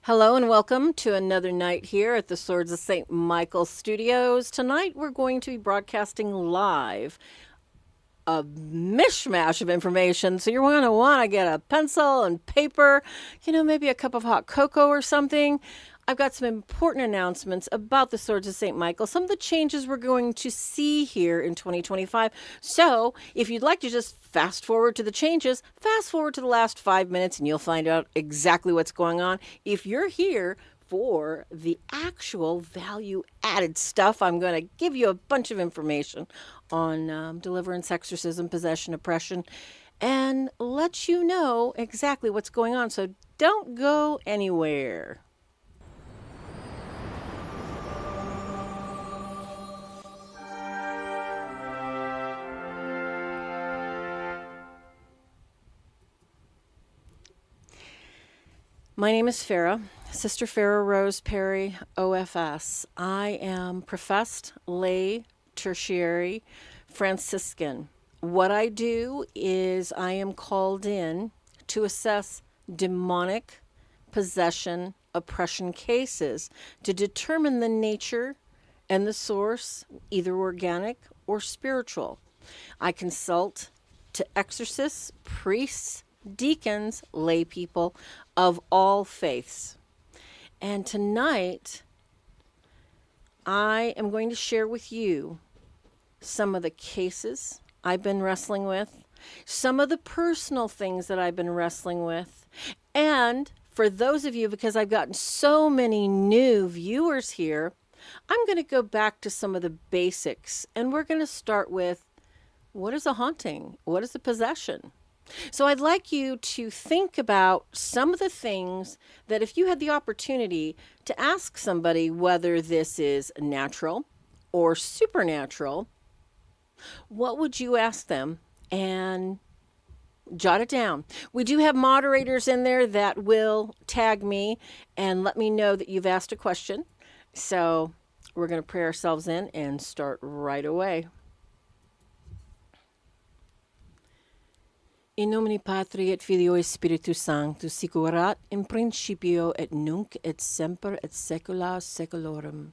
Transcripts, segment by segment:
Hello and welcome to another night here at the Swords of St. Michael Studios. Tonight we're going to be broadcasting live a mishmash of information. So you're going to want to get a pencil and paper, maybe a cup of hot cocoa or something. I've got some important announcements about the Swords of St. Michael, some of the changes we're going to see here in 2025. So if you'd like to just fast forward to the changes, fast forward to the last 5 minutes and you'll find out exactly what's going on. If you're here for the actual value added stuff, I'm going to give you a bunch of information on deliverance, exorcism, possession, oppression, and let you know exactly what's going on. So don't go anywhere. My name is Farah, Sister Farah Rose Perry, OFS. I am professed lay tertiary Franciscan. What I do is I am called in to assess demonic possession, oppression cases to determine the nature and the source, either organic or spiritual. I consult to exorcists, priests, deacons, lay people of all faiths. And tonight, I am going to share with you some of the cases I've been wrestling with, some of the personal things that I've been wrestling with, and for those of you, because I've gotten so many new viewers here, I'm going to go back to some of the basics, and we're going to start with, what is a haunting? What is a possession? So I'd like you to think about some of the things that if you had the opportunity to ask somebody whether this is natural or supernatural, what would you ask them? And jot it down. We do have moderators in there that will tag me and let me know that you've asked a question. So we're going to pray ourselves in and start right away. In nomine Patri et Filio et Spiritus Sanctus, sic erat in principio et nunc et semper et saecula saeculorum.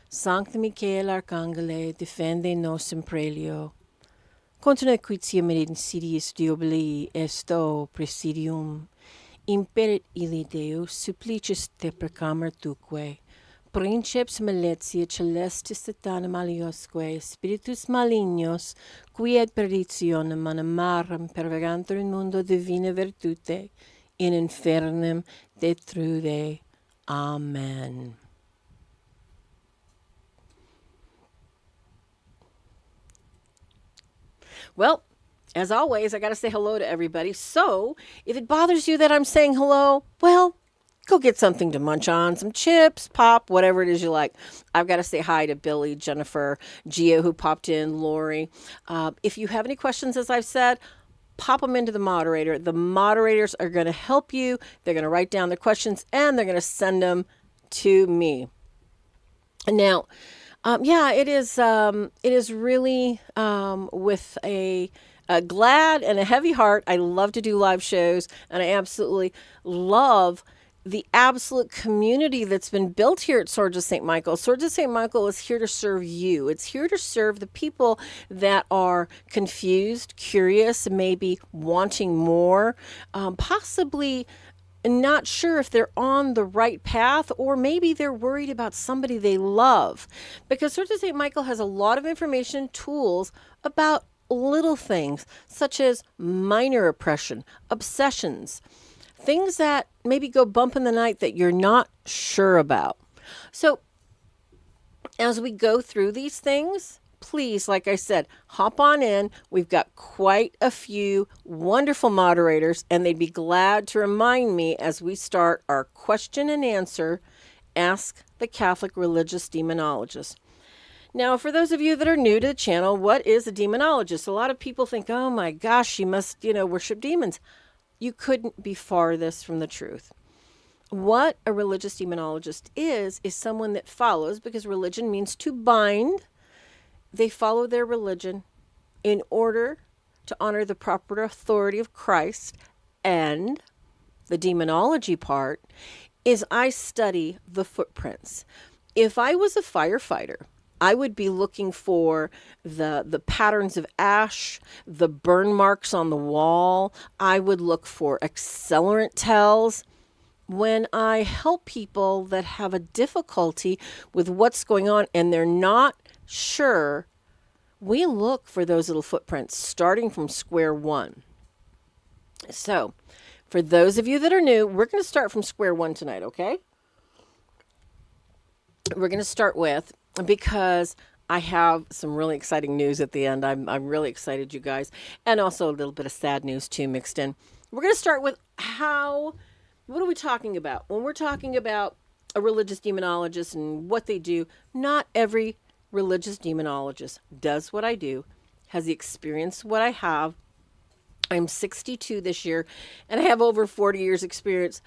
Sancta Michael Arcangele, defende nos in prelio. Contra nequitiam et insidiis diaboli esto presidium. Imperit illi Deus, supplicis te precamer tuque. Princeps maletia celestis satanum aliosque, spiritus malignos, qui et perditionem animarum pervegantur in mundo divina virtute, in infernum detrude. Amen. Well, as always, I got to say hello to everybody. So if it bothers you that I'm saying hello, well, go get something to munch on, some chips, pop, whatever it is you like. I've got to say hi to Billy, Jennifer, Gio, who popped in, Lori. If you have any questions, as I've said, pop them into the moderator. The moderators are going to help you. They're going to write down the questions, and they're going to send them to me. Now, it is really with a glad and a heavy heart. I love to do live shows, and I absolutely love the absolute community that's been built here at Swords of St. Michael. Swords of St. Michael is here to serve you. It's here to serve the people that are confused, curious, maybe wanting more, possibly not sure if they're on the right path, or maybe they're worried about somebody they love. Because Swords of St. Michael has a lot of information, tools about little things, such as minor oppression, obsessions, things that maybe go bump in the night that you're not sure about. So as we go through these things, please, like I said, hop on in. We've got quite a few wonderful moderators, and they'd be glad to remind me as we start our question and answer, Ask the Catholic Religious Demonologist. Now, for those of you that are new to the channel, what is a demonologist? A lot of people think, oh my gosh, she must, worship demons. You couldn't be farthest from the truth. What a religious demonologist is someone that follows, because religion means to bind. They follow their religion in order to honor the proper authority of Christ, and the demonology part is I study the footprints. If I was a firefighter, I would be looking for the patterns of ash, the burn marks on the wall. I would look for accelerant tells. When I help people that have a difficulty with what's going on and they're not sure, we look for those little footprints starting from square one. So, for those of you that are new, we're going to start from square one tonight, okay? We're going to start with, because I have some really exciting news at the end. I'm really excited, you guys. And also a little bit of sad news, too, mixed in. We're going to start with what are we talking about? When we're talking about a religious demonologist and what they do, not every religious demonologist does what I do, has the experience what I have. I'm 62 this year, and I have over 40 years experience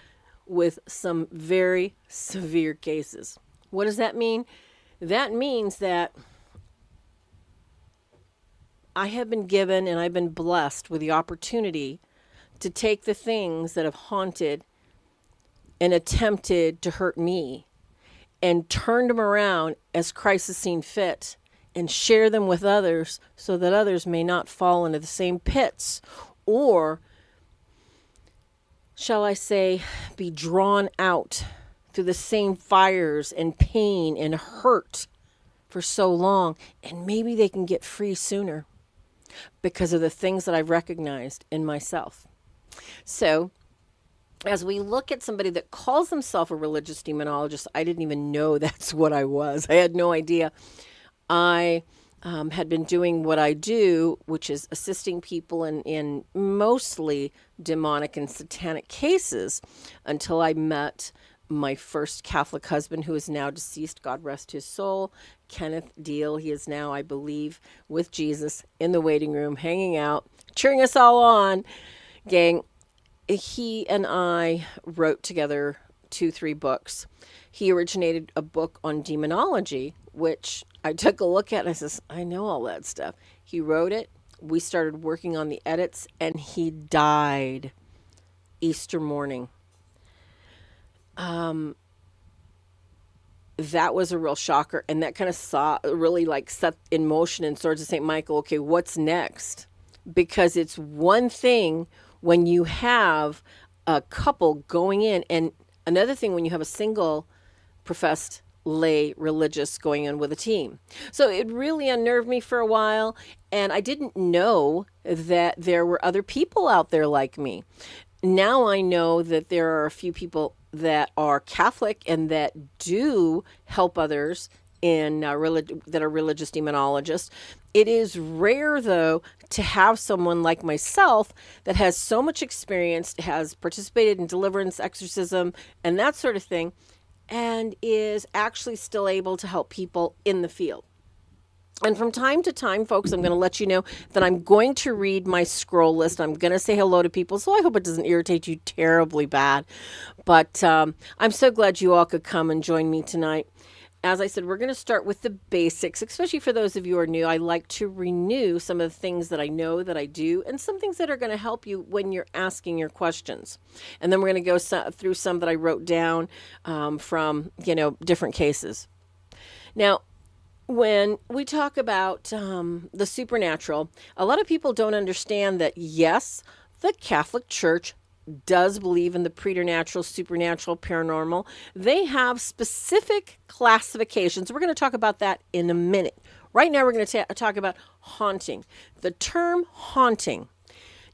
with some very severe cases. What does that mean? That means that I have been given and I've been blessed with the opportunity to take the things that have haunted and attempted to hurt me and turn them around as Christ has seen fit and share them with others so that others may not fall into the same pits, or shall I say, be drawn out through the same fires and pain and hurt for so long, and maybe they can get free sooner because of the things that I've recognized in myself. So, as we look at somebody that calls himself a religious demonologist, I didn't even know that's what I was. I had no idea. I had been doing what I do, which is assisting people in mostly demonic and satanic cases, until I met my first Catholic husband, who is now deceased, God rest his soul, Kenneth Deal. He is now, I believe, with Jesus in the waiting room, hanging out, cheering us all on. Gang, he and I wrote together 2-3 books. He originated a book on demonology, which I took a look at and I says, I know all that stuff. He wrote it. We started working on the edits, and he died Easter morning. That was a real shocker, and that kind of really like set in motion in Swords of St. Michael, okay, what's next? Because it's one thing when you have a couple going in, and another thing when you have a single professed lay religious going in with a team. So it really unnerved me for a while, and I didn't know that there were other people out there like me. Now I know that there are a few people that are Catholic and that do help others in that are religious demonologists. It is rare, though, to have someone like myself that has so much experience, has participated in deliverance, exorcism, and that sort of thing, and is actually still able to help people in the field. And from time to time, folks, I'm going to let you know that I'm going to read my scroll list. I'm going to say hello to people, so I hope it doesn't irritate you terribly bad. But I'm so glad you all could come and join me tonight. As I said, we're going to start with the basics, especially for those of you who are new. I like to renew some of the things that I know that I do, and some things that are going to help you when you're asking your questions. And then we're going to go through some that I wrote down from, different cases. Now, when we talk about the supernatural, a lot of people don't understand that, yes, the Catholic Church does believe in the preternatural, supernatural, paranormal. They have specific classifications. We're going to talk about that in a minute. Right now, we're going to talk about haunting. The term haunting.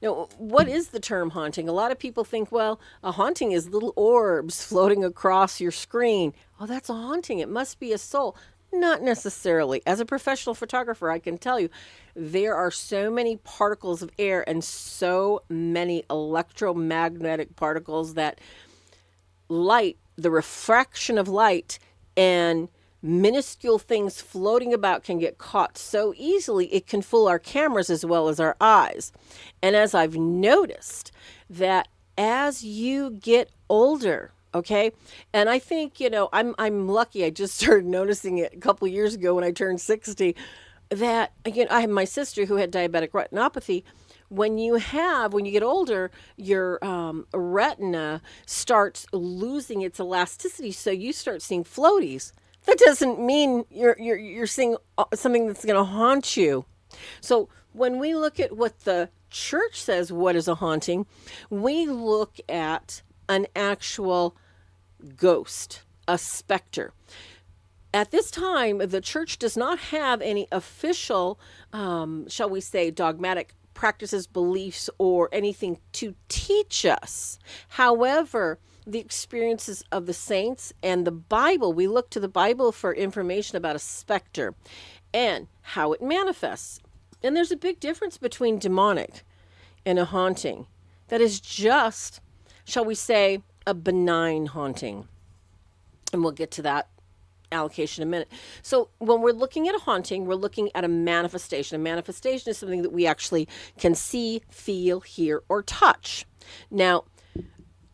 Now, what is the term haunting? A lot of people think, well, a haunting is little orbs floating across your screen. Oh, that's a haunting. It must be a soul. Not necessarily. As a professional photographer, I can tell you there are so many particles of air and so many electromagnetic particles that light, the refraction of light, and minuscule things floating about can get caught so easily it can fool our cameras as well as our eyes. And as I've noticed that as you get older, okay. And I think, I'm lucky. I just started noticing it a couple years ago when I turned 60, that, again, I have my sister who had diabetic retinopathy. when you get older, your retina starts losing its elasticity, so you start seeing floaties. That doesn't mean you're seeing something that's going to haunt you. So when we look at what the church says, what is a haunting, we look at an actual ghost, a specter. At this time, the church does not have any official, shall we say, dogmatic practices, beliefs, or anything to teach us. However, the experiences of the saints and the Bible, we look to the Bible for information about a specter and how it manifests. And there's a big difference between demonic and a haunting. That is just, shall we say, a benign haunting. And we'll get to that allocation in a minute. So when we're looking at a haunting, we're looking at a manifestation. A manifestation is something that we actually can see, feel, hear, or touch. Now,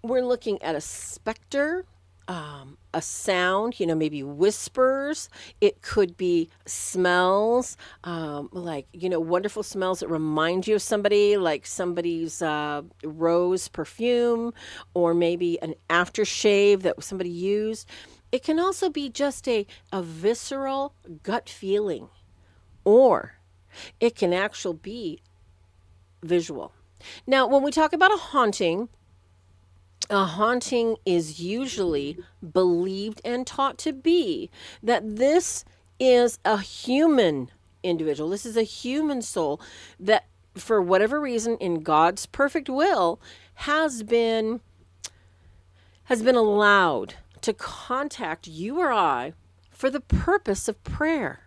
we're looking at a specter, a sound, maybe whispers. It could be smells, like, wonderful smells that remind you of somebody, like somebody's rose perfume, or maybe an aftershave that somebody used. It can also be just a visceral gut feeling, or it can actually be visual. Now, when we talk about a haunting is usually believed and taught to be that this is a human individual. This is a human soul that, for whatever reason, in God's perfect will, has been allowed to contact you or I for the purpose of prayer.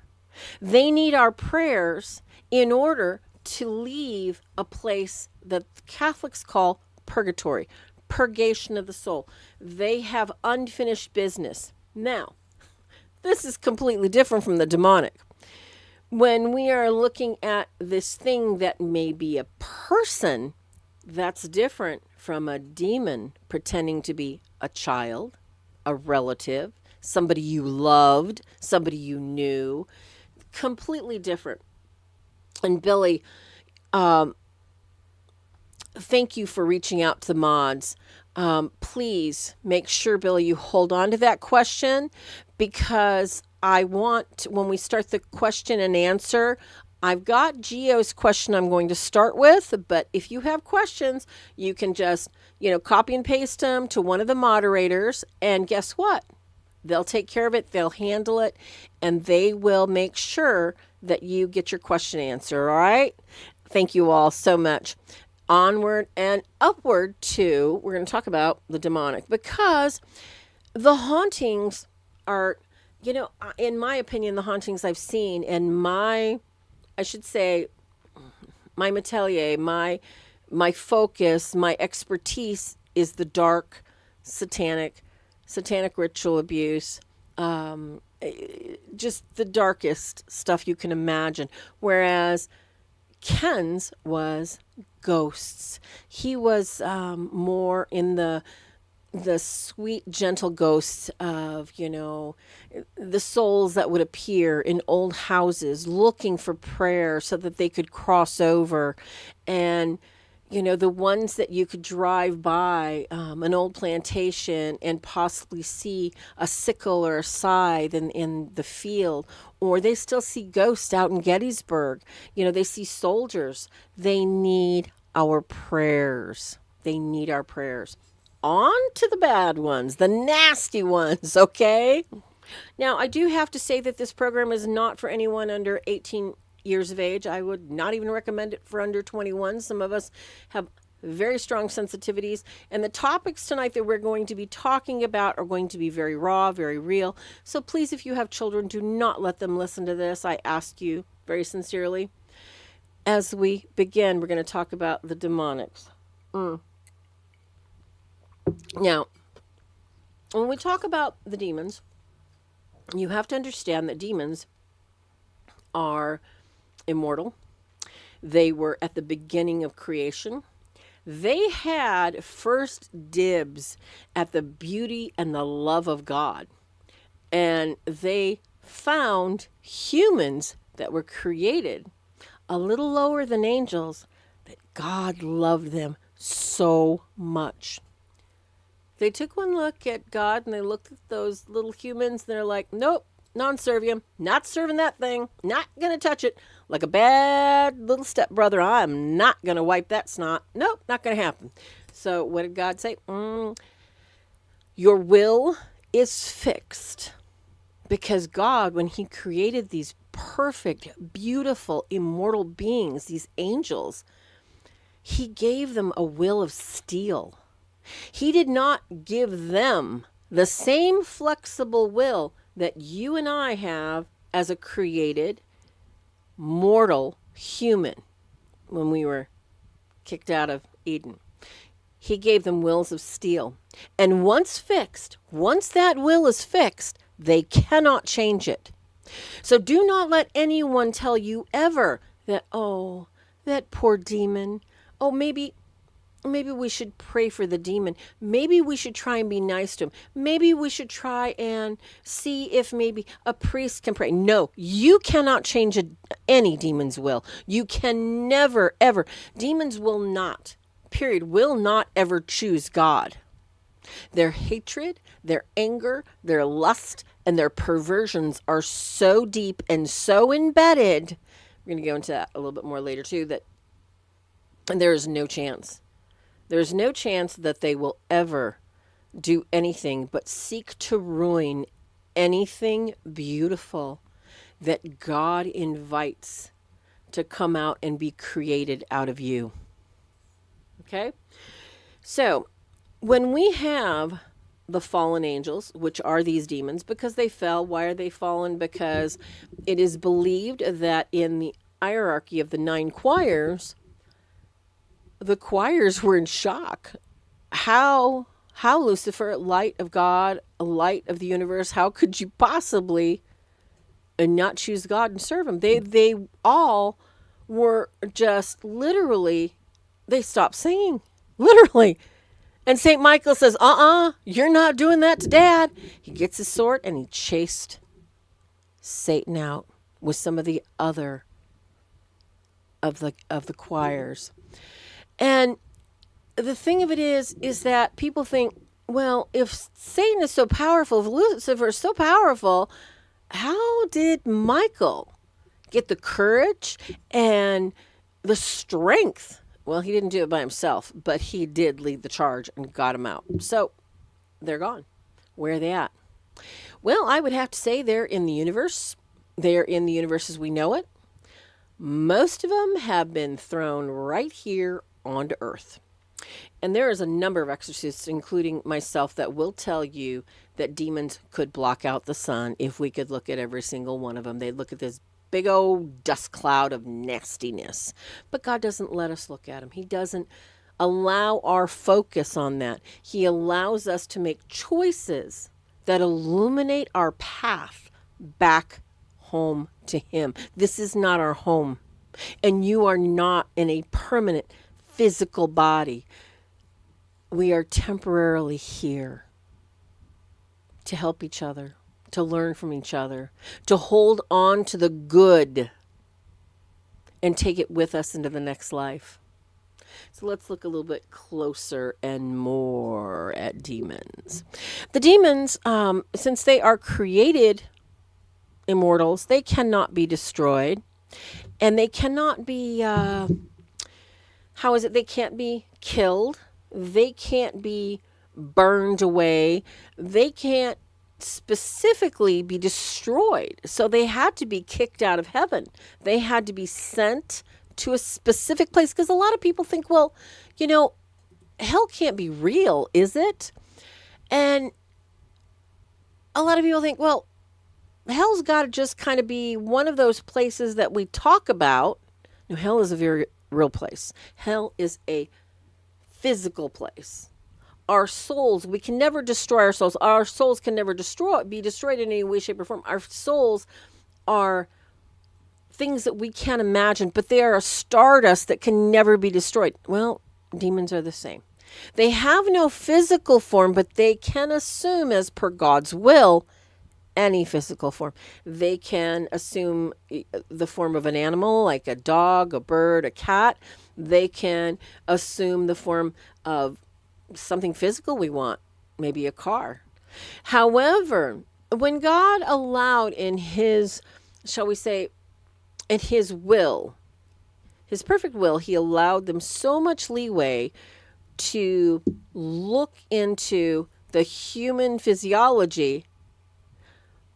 They need our prayers in order to leave a place that Catholics call purgatory, purgation of the soul. They have unfinished business. Now, this is completely different from the demonic. When we are looking at this thing that may be a person, that's different from a demon pretending to be a child, a relative, somebody you loved, somebody you knew. Completely different. And Billy, thank you for reaching out to the mods. Please make sure, Billy, you hold on to that question, because I want, when we start the question and answer, I've got Gio's question I'm going to start with, but if you have questions, you can just, copy and paste them to one of the moderators, and guess what? They'll take care of it, they'll handle it, and they will make sure that you get your question answered, all right? Thank you all so much. Onward and upward to, we're going to talk about the demonic, because the hauntings are, in my opinion, the hauntings I've seen, and my métier, my focus, my expertise is the dark, satanic ritual abuse, just the darkest stuff you can imagine. Whereas Ken's was ghosts. He was more in the sweet, gentle ghosts of, the souls that would appear in old houses looking for prayer so that they could cross over. And, the ones that you could drive by an old plantation and possibly see a sickle or a scythe in the field, or they still see ghosts out in Gettysburg. They see soldiers. They need our prayers. They need our prayers. On to the bad ones, the nasty ones, okay? Now, I do have to say that this program is not for anyone under 18 years of age. I would not even recommend it for under 21. Some of us have very strong sensitivities, and the topics tonight that we're going to be talking about are going to be very raw, very real. So please, if you have children, do not let them listen to this. I ask you very sincerely. As we begin, we're going to talk about the demonics. Now, when we talk about the demons, you have to understand that demons are immortal. They were at the beginning of creation. They had first dibs at the beauty and the love of God. And they found humans that were created a little lower than angels that God loved them so much. They took one look at God and they looked at those little humans and they're like, nope, non-servium, not serving that thing, not going to touch it. Like a bad little stepbrother, I'm not going to wipe that snot. Nope, not going to happen. So what did God say? Your will is fixed. Because God, when he created these perfect, beautiful, immortal beings, these angels, he gave them a will of steel. He did not give them the same flexible will that you and I have as a created, mortal human when we were kicked out of Eden. He gave them wills of steel. And once fixed, once that will is fixed, they cannot change it. So do not let anyone tell you ever that, oh, that poor demon. Oh, maybe we should pray for the demon. Maybe we should try and be nice to him. Maybe we should try and see if maybe a priest can pray. No, you cannot change any demon's will. You can never, ever. Demons will not, period, will not ever choose God. Their hatred, their anger, their lust, and their perversions are so deep and so embedded. We're going to go into that a little bit more later too, that there is no chance. There's no chance that they will ever do anything but seek to ruin anything beautiful that God invites to come out and be created out of you. Okay? So, when we have the fallen angels, which are these demons, because they fell, why are they fallen? Because it is believed that in the hierarchy of the 9 choirs, the choirs were in shock. How Lucifer, light of God, a light of the universe, how could you possibly not choose God and serve him? They all were just literally, they stopped singing. Literally. And St. Michael says, you're not doing that to Dad. He gets his sword and he chased Satan out with some of the other of the choirs. And the thing of it is that people think, well, if Satan is so powerful, if Lucifer is so powerful, how did Michael get the courage and the strength? Well, he didn't do it by himself, but he did lead the charge and got him out. So they're gone. Where are they at? Well, I would have to say they're in the universe. They're in the universe as we know it. Most of them have been thrown right here onto Earth. And there is a number of exorcists, including myself, that will tell you that demons could block out the sun if we could look at every single one of them. They'd look at this big old dust cloud of nastiness. But God doesn't let us look at them. He doesn't allow our focus on that. He allows us to make choices that illuminate our path back home to him. This is not our home. And you are not in a permanent physical body. We are temporarily here to help each other, to learn from each other, to hold on to the good and take it with us into the next life. So let's look a little bit closer and more at demons. The demons, since they are created immortals, they cannot be destroyed. And they cannot be, they can't be killed. They can't be burned away. They can't specifically be destroyed. So they had to be kicked out of heaven. They had to be sent to a specific place, because a lot of people think, well, hell can't be real, is it? And a lot of people think, well, hell's got to just kind of be one of those places that we talk about. No, hell is a very real place. Hell is a physical place. Our souls, we can never destroy our souls. Our souls can never be destroyed in any way, shape, or form. Our souls are things that we can't imagine, but they are a stardust that can never be destroyed. Well, demons are the same. They have no physical form, but they can assume, as per God's will, any physical form. They can assume the form of an animal, like a dog, a bird, a cat. They can assume the form of something physical we want, maybe a car. However, when God allowed in his, shall we say, in his will, his perfect will, he allowed them so much leeway to look into the human physiology.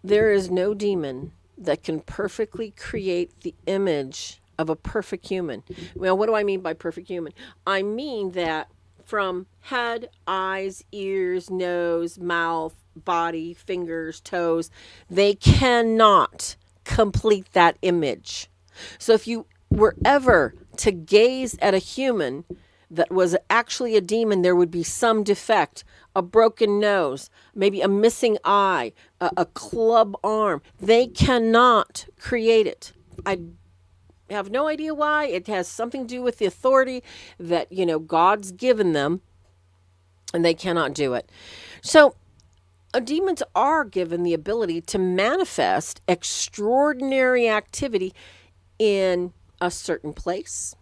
There is no demon that can perfectly create the image of a perfect human. Well, what do I mean by perfect human? I mean that from head, eyes, ears, nose, mouth, body, fingers, toes, they cannot complete that image. So if you were ever to gaze at a human that was actually a demon, there would be some defect, a broken nose, maybe a missing eye, a club arm. They cannot create it. I have no idea why. It has something to do with the authority that, God's given them, and they cannot do it. So demons are given the ability to manifest extraordinary activity in a certain place.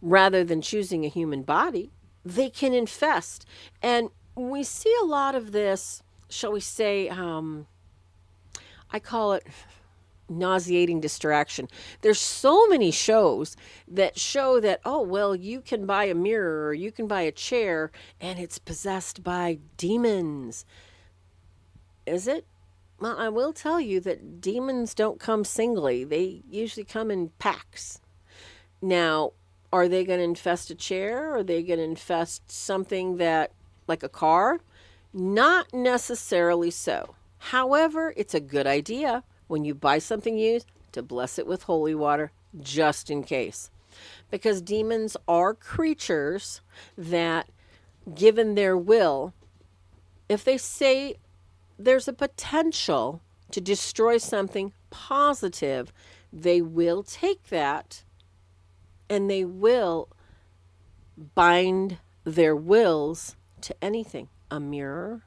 Rather than choosing a human body, they can infest. And we see a lot of this, shall we say, I call it nauseating distraction. There's so many shows that show that, oh, well, you can buy a mirror or you can buy a chair and it's possessed by demons. Is it? Well, I will tell you that demons don't come singly. They usually come in packs. Now, are they going to infest a chair? Are they going to infest something that, like a car? Not necessarily so. However, it's a good idea when you buy something used to bless it with holy water, just in case. Because demons are creatures that, given their will, if they say there's a potential to destroy something positive, they will take that and they will bind their wills to anything. A mirror,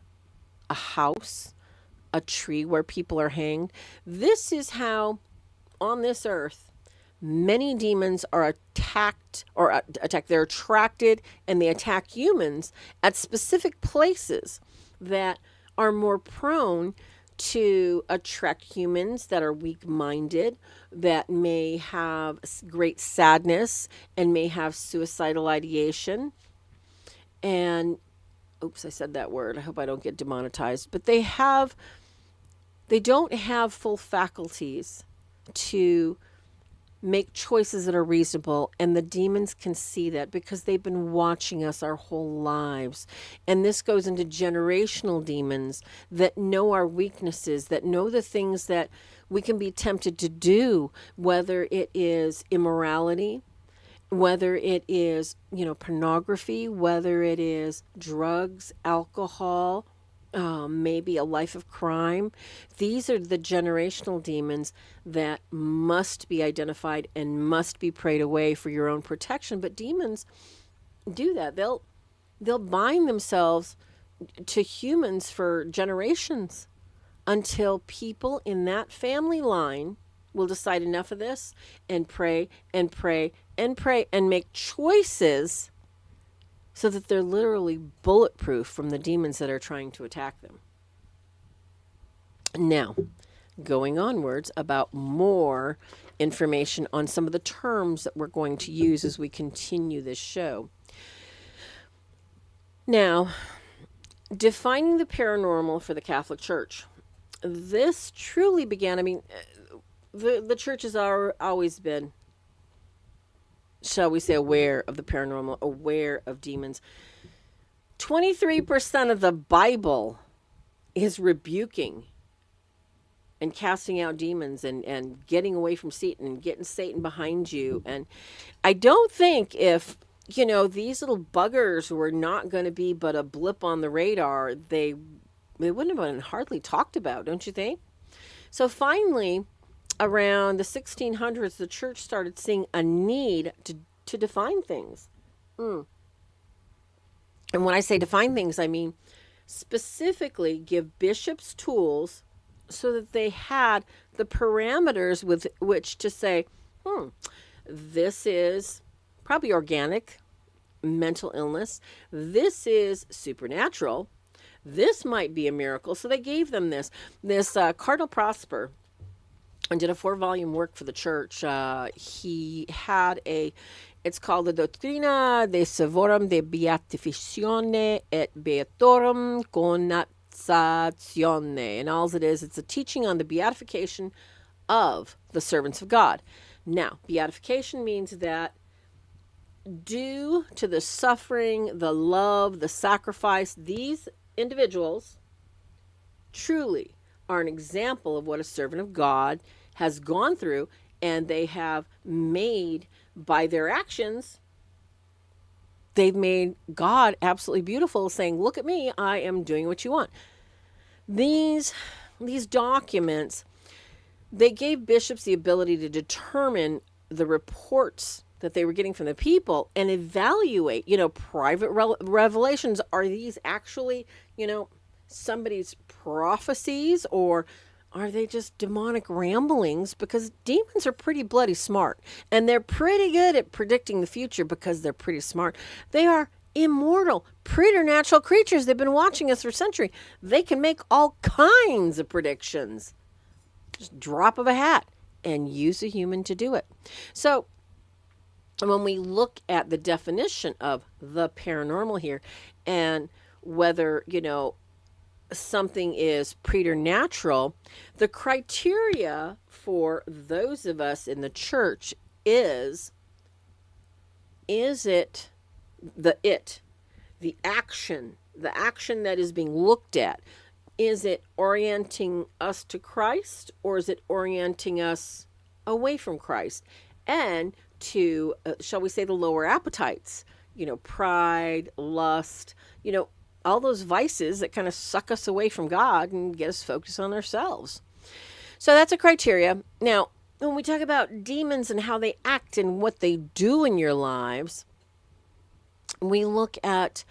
a house, a tree where people are hanged. This is how, on this earth, many demons are attacked or attacked. They're attracted and they attack humans at specific places that are more prone to attract humans that are weak-minded, that may have great sadness and may have suicidal ideation. And, oops, I said that word. I hope I don't get demonetized. But they don't have full faculties to make choices that are reasonable, and the demons can see that because they've been watching us our whole lives. And this goes into generational demons that know our weaknesses, that know the things that we can be tempted to do, whether it is immorality, whether it is, pornography, whether it is drugs, alcohol, maybe a life of crime. These are the generational demons that must be identified and must be prayed away for your own protection. But demons do that. They'll bind themselves to humans for generations until people in that family line will decide enough of this and pray and pray and pray and make choices so that they're literally bulletproof from the demons that are trying to attack them. Now, going onwards about more information on some of the terms that we're going to use as we continue this show. Now, defining the paranormal for the Catholic Church. This truly began, the church has always been, shall we say, aware of the paranormal, aware of demons. 23% of the Bible is rebuking and casting out demons and getting away from Satan and getting Satan behind you. And I don't think if, these little buggers were not going to be but a blip on the radar, they wouldn't have been hardly talked about, don't you think? So finally, around the 1600s, the church started seeing a need to define things. And when I say define things, I mean specifically give bishops tools so that they had the parameters with which to say, this is probably organic mental illness. This is supernatural. This might be a miracle. So they gave them this Cardinal Prosper, and did a 4-volume work for the church. He had it's called the Doctrina de Sevorum de Beatificatione et Beatorum Conatatione. And all it is, it's a teaching on the beatification of the servants of God. Now, beatification means that due to the suffering, the love, the sacrifice, these individuals truly are an example of what a servant of God has gone through, and they have made, by their actions, they've made God absolutely beautiful, saying, look at me, I am doing what you want. These documents, they gave bishops the ability to determine the reports that they were getting from the people and evaluate, private revelations. Are these actually, somebody's prophecies, or are they just demonic ramblings? Because demons are pretty bloody smart, and they're pretty good at predicting the future because they're pretty smart. They are immortal, preternatural creatures. They've been watching us for centuries. They can make all kinds of predictions. Just drop of a hat, and use a human to do it. So when we look at the definition of the paranormal here, and whether, something is preternatural, the criteria for those of us in the church is it the action that is being looked at? Is it orienting us to Christ, or is it orienting us away from Christ and to, shall we say, the lower appetites, pride, lust, all those vices that kind of suck us away from God and get us focused on ourselves. So that's a criteria. Now, when we talk about demons and how they act and what they do in your lives, we look at,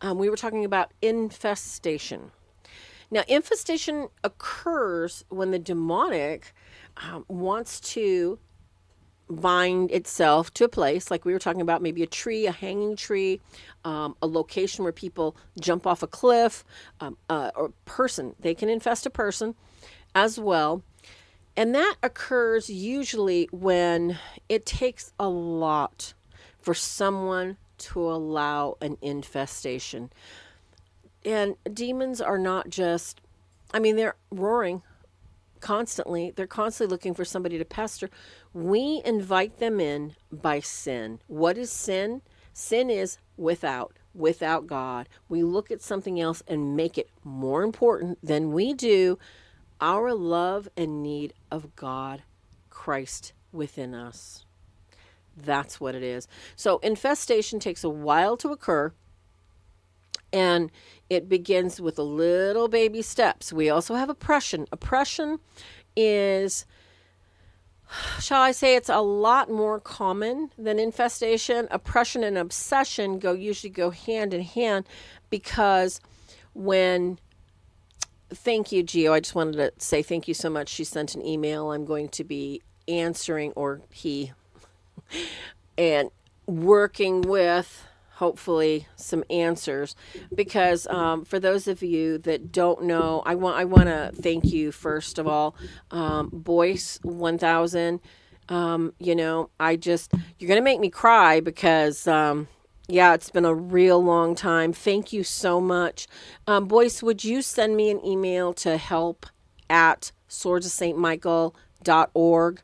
we were talking about infestation. Now, infestation occurs when the demonic wants to bind itself to a place, like we were talking about, maybe a tree, a hanging tree, a location where people jump off a cliff, or a person. They can infest a person as well. And that occurs usually when it takes a lot for someone to allow an infestation. And demons are not just, they're roaring constantly. They're constantly looking for somebody to pester. We invite them in by sin. What is sin? Sin is without God. We look at something else and make it more important than we do our love and need of God, Christ within us. That's what it is. So infestation takes a while to occur, and it begins with a little baby steps. We also have oppression. Oppression is, shall I say, it's a lot more common than infestation. Oppression and obsession usually go hand in hand, because thank you, Gio. I just wanted to say thank you so much. She sent an email. I'm going to be answering, or he, and working with, hopefully, some answers, because for those of you that don't know, I want to thank you first of all, Boyce 1000. You're gonna make me cry, because it's been a real long time. Thank you so much, Boyce. Would you send me an email to help@swordsofsaintmichael.org?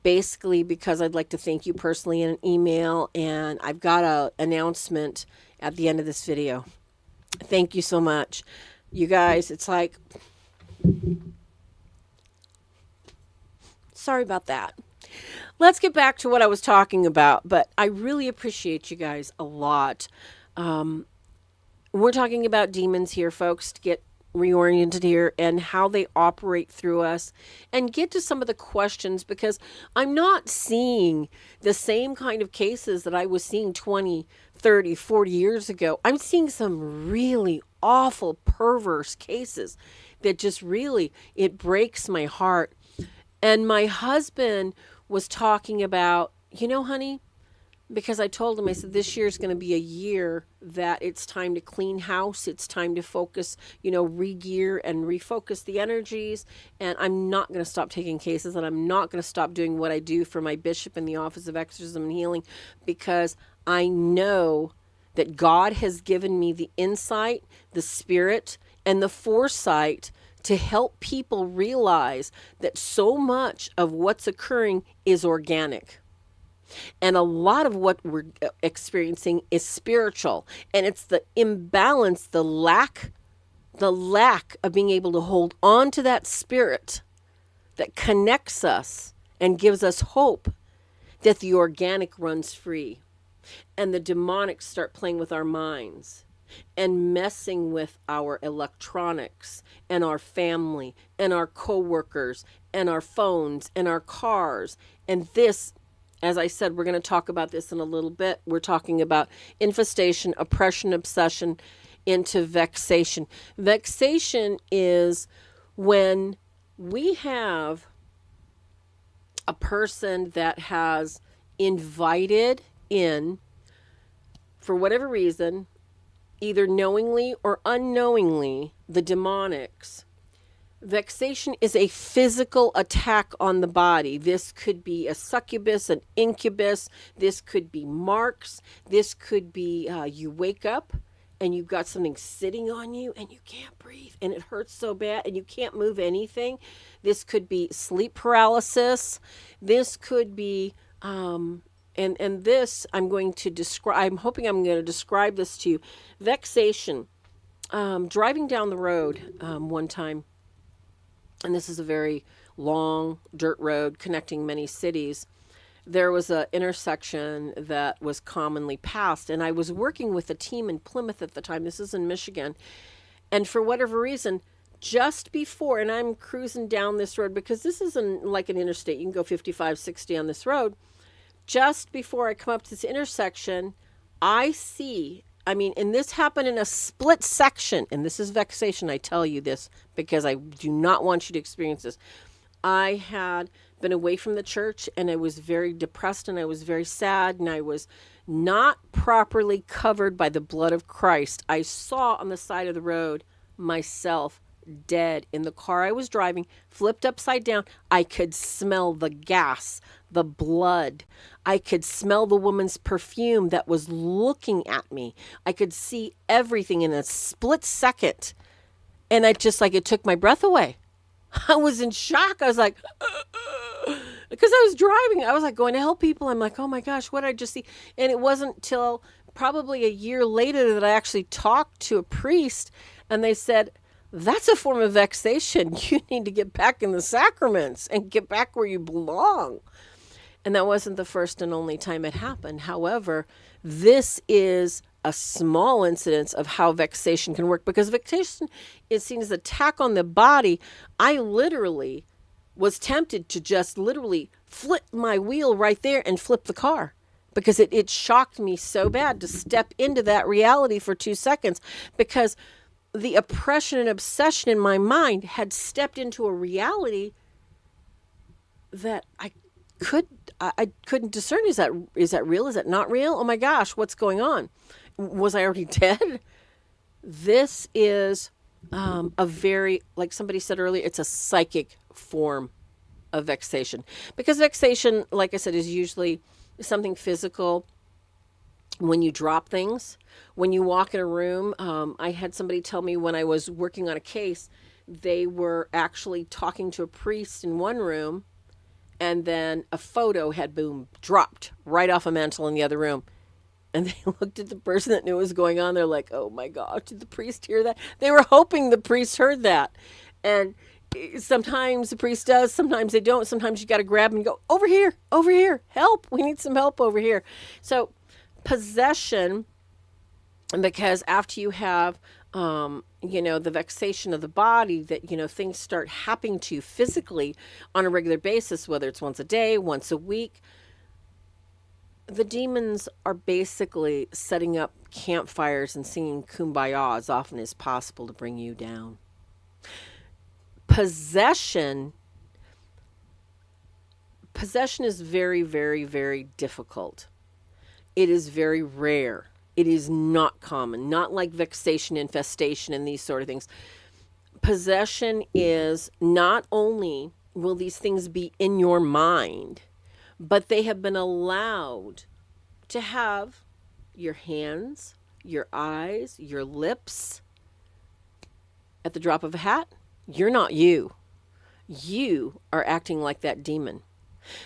Basically, because I'd like to thank you personally in an email, and I've got an announcement at the end of this video. Thank you so much. You guys, it's like, sorry about that. Let's get back to what I was talking about, but I really appreciate you guys a lot. We're talking about demons here, folks, to get reoriented here and how they operate through us, and get to some of the questions, because I'm not seeing the same kind of cases that I was seeing 20, 30, 40 years ago. I'm seeing some really awful, perverse cases that just really, it breaks my heart. And my husband was talking about, honey, because I told him, I said, this year is going to be a year that it's time to clean house. It's time to focus, re-gear and refocus the energies. And I'm not going to stop taking cases, and I'm not going to stop doing what I do for my bishop in the Office of Exorcism and Healing, because I know that God has given me the insight, the spirit, and the foresight to help people realize that so much of what's occurring is organic. And a lot of what we're experiencing is spiritual. And it's the imbalance, the lack of being able to hold on to that spirit that connects us and gives us hope, that the organic runs free. And the demonic start playing with our minds and messing with our electronics and our family and our coworkers and our phones and our cars. And this, as I said, we're going to talk about this in a little bit. We're talking about infestation, oppression, obsession, into vexation. Vexation is when we have a person that has invited in, for whatever reason, either knowingly or unknowingly, the demonics. Vexation is a physical attack on the body. This could be a succubus, an incubus. This could be marks. This could be you wake up and you've got something sitting on you and you can't breathe and it hurts so bad and you can't move anything. This could be sleep paralysis. This could be, and this I'm going to describe, I'm hoping I'm going to describe this to you. Vexation. Driving down the road one time, and this is a very long dirt road connecting many cities, there was an intersection that was commonly passed. And I was working with a team in Plymouth at the time. This is in Michigan. And for whatever reason, just before, and I'm cruising down this road because this isn't like an interstate. You can go 55, 60 on this road. Just before I come up to this intersection, I see, and this happened in a split section, and this is vexation. I tell you this because I do not want you to experience this. I had been away from the church and I was very depressed and I was very sad and I was not properly covered by the blood of Christ. I saw on the side of the road myself dead in the car I was driving, flipped upside down. I could smell the gas, the blood. I could smell the woman's perfume that was looking at me. I could see everything in a split second. And it took my breath away. I was in shock. I was like, because I was driving. I was like going to help people. I'm like, oh my gosh, what did I just see? And it wasn't till probably a year later that I actually talked to a priest and they said, that's a form of vexation. You need to get back in the sacraments and get back where you belong. And that wasn't the first and only time it happened. However, this is a small incidence of how vexation can work, because vexation is seen as an attack on the body. I literally was tempted to just literally flip my wheel right there and flip the car, because it shocked me so bad to step into that reality for 2 seconds, because the oppression and obsession in my mind had stepped into a reality that I couldn't discern. Is that real? Is that not real? Oh my gosh, what's going on? Was I already dead? This is a very, like somebody said earlier, it's a psychic form of vexation, because vexation, like I said, is usually something physical. When you drop things, when you walk in a room, I had somebody tell me when I was working on a case, they were actually talking to a priest in one room, and then a photo had dropped right off a mantle in the other room. And they looked at the person that knew what was going on. They're like, oh my gosh, did the priest hear that? They were hoping the priest heard that. And sometimes the priest does, sometimes they don't. Sometimes you got to grab and go, over here, help. We need some help over here. So possession, because after you have, the vexation of the body, that, things start happening to you physically on a regular basis, whether it's once a day, once a week. The demons are basically setting up campfires and singing Kumbaya as often as possible to bring you down. Possession is very, very, very difficult. It is very rare. It is not common, not like vexation, infestation, and these sort of things. Possession is not only will these things be in your mind, but they have been allowed to have your hands, your eyes, your lips at the drop of a hat. You're not you. You are acting like that demon.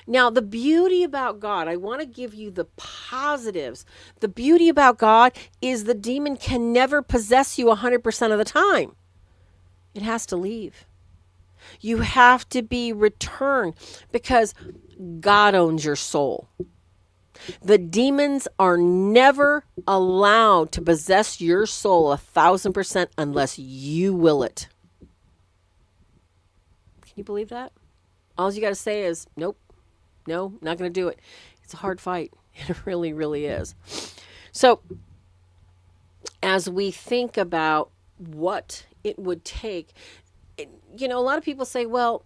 Now, the beauty about God, I want to give you the positives. The beauty about God is the demon can never possess you 100% of the time. It has to leave. You have to be returned because God owns your soul. The demons are never allowed to possess your soul 1,000% unless you will it. Can you believe that? All you got to say is, nope, no, not going to do it. It's a hard fight. It really, really is. So, as we think about what it would take, a lot of people say, well,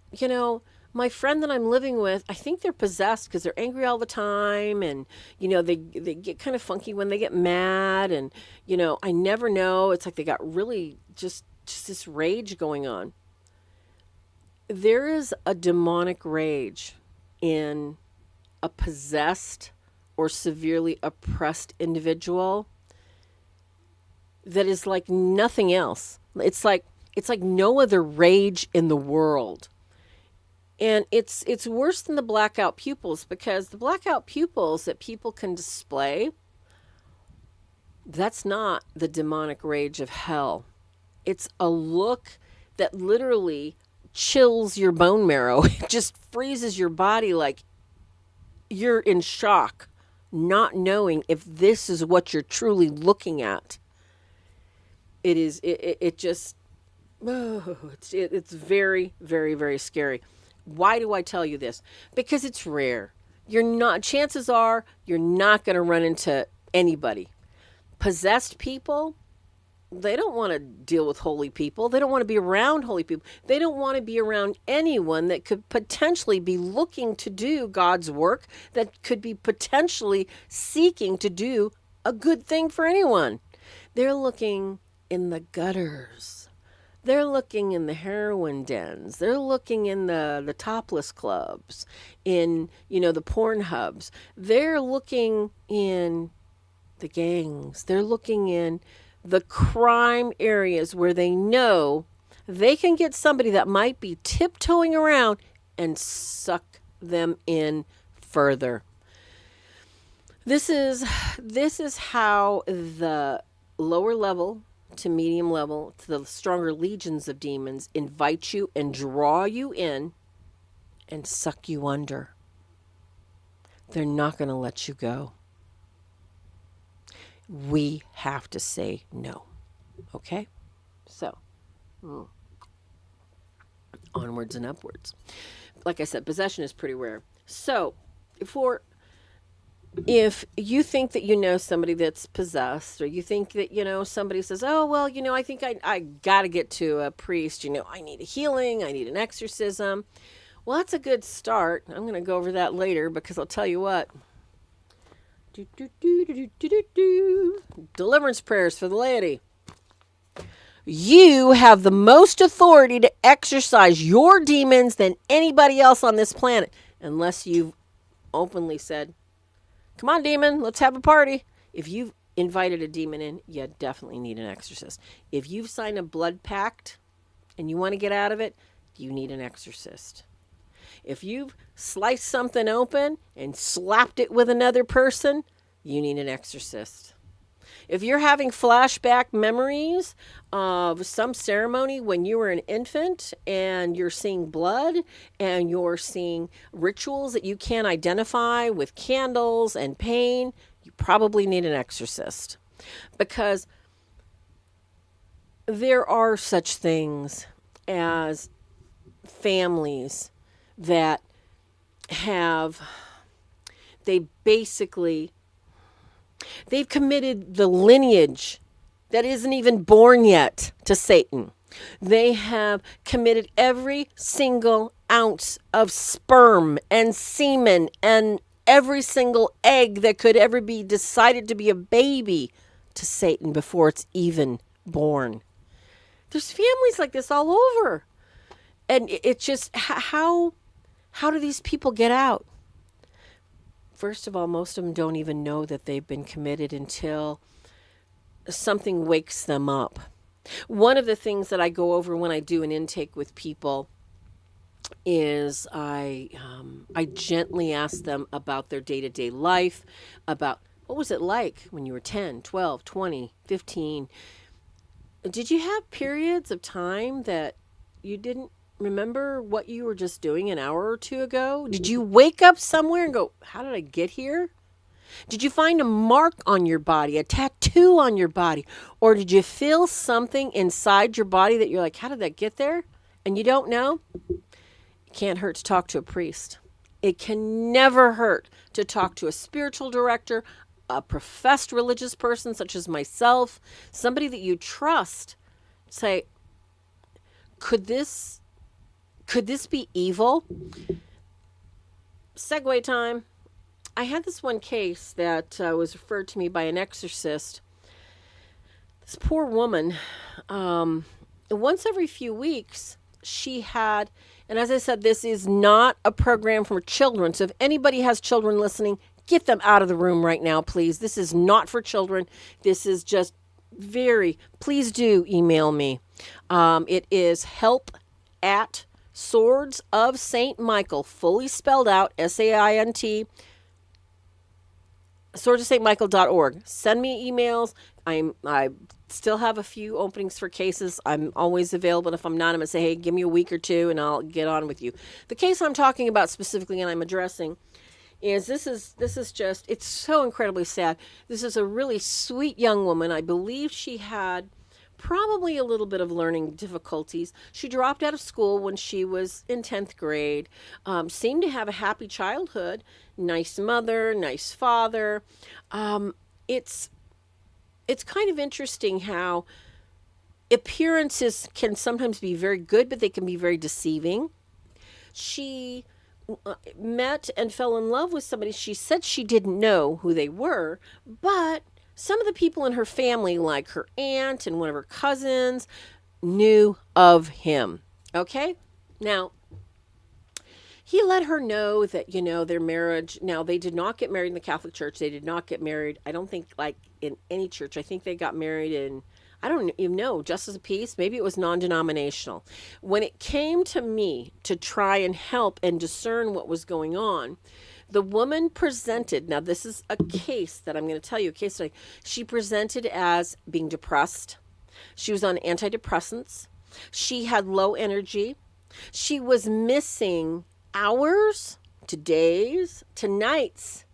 my friend that I'm living with, I think they're possessed because they're angry all the time. And, they get kind of funky when they get mad. And, I never know. It's like they got really just this rage going on. There is a demonic rage in a possessed or severely oppressed individual that is like nothing else. It's like no other rage in the world. And it's worse than the blackout pupils, because the blackout pupils that people can display, that's not the demonic rage of hell. It's a look that literally chills your bone marrow. It just freezes your body like you're in shock, not knowing if this is what you're truly looking at. It's very, very, very scary. Why do I tell you this? Because it's rare. Chances are you're not going to run into anybody. Possessed people, they don't want to deal with holy people. They don't want to be around holy people. They don't want to be around anyone that could potentially be looking to do God's work, that could be potentially seeking to do a good thing for anyone. They're looking in the gutters. They're looking in the heroin dens. They're looking in the topless clubs, in, the porn hubs. They're looking in the gangs. They're looking in the crime areas where they know they can get somebody that might be tiptoeing around and suck them in further. This is how the lower level to medium level to the stronger legions of demons invite you and draw you in and suck you under. They're not going to let you go. We have to say no. Okay? So, onwards and upwards. Like I said, possession is pretty rare. So, if you think that you know somebody that's possessed, or you think that, somebody says, oh, well, I think I got to get to a priest, I need a healing, I need an exorcism. Well, that's a good start. I'm going to go over that later, because I'll tell you what. Deliverance prayers for the laity. You have the most authority to exorcise your demons than anybody else on this planet, unless you've openly said, come on, demon, let's have a party. If you've invited a demon in, you definitely need an exorcist. If you've signed a blood pact and you want to get out of it, you need an exorcist. If you've sliced something open and slapped it with another person, you need an exorcist. If you're having flashback memories of some ceremony when you were an infant, and you're seeing blood and you're seeing rituals that you can't identify with candles and pain, you probably need an exorcist. Because there are such things as families that they've committed the lineage that isn't even born yet to Satan. They have committed every single ounce of sperm and semen and every single egg that could ever be decided to be a baby to Satan before it's even born. There's families like this all over. And it's just how do these people get out? First of all, most of them don't even know that they've been committed until something wakes them up. One of the things that I go over when I do an intake with people is I gently ask them about their day-to-day life, about what was it like when you were 10, 12, 20, 15. Did you have periods of time that you didn't remember what you were just doing an hour or two ago? Did you wake up somewhere and go, how did I get here? Did you find a mark on your body, a tattoo on your body? Or did you feel something inside your body that you're like, how did that get there? And you don't know? It can't hurt to talk to a priest. It can never hurt to talk to a spiritual director, a professed religious person such as myself, somebody that you trust. Say, could this be evil? Segue time. I had this one case that was referred to me by an exorcist. This poor woman, once every few weeks, she had, and as I said, this is not a program for children. So if anybody has children listening, get them out of the room right now, please. This is not for children. This is just please do email me. It is help at Swords of St. Michael, fully spelled out, SAINT, swordsofstmichael.org. Send me emails. I still have a few openings for cases. I'm always available. And if I'm not, I'm going to say, hey, give me a week or two and I'll get on with you. The case I'm talking about specifically and I'm addressing is this is just, it's so incredibly sad. This is a really sweet young woman. I believe she had probably a little bit of learning difficulties. She dropped out of school when she was in 10th grade, seemed to have a happy childhood, nice mother, nice father. It's kind of interesting how appearances can sometimes be very good, but they can be very deceiving. She met and fell in love with somebody. She said she didn't know who they were, but some of the people in her family, like her aunt and one of her cousins, knew of him. Okay? Now, he let her know that, their marriage, now they did not get married in the Catholic Church. They did not get married, I don't think, like in any church. I think they got married in, I don't even know, Justice of Peace. Maybe it was non-denominational. When it came to me to try and help and discern what was going on, the woman presented, now this is a case that I'm going to tell you, a case study. She presented as being depressed. She was on antidepressants. She had low energy. She was missing hours to days to nights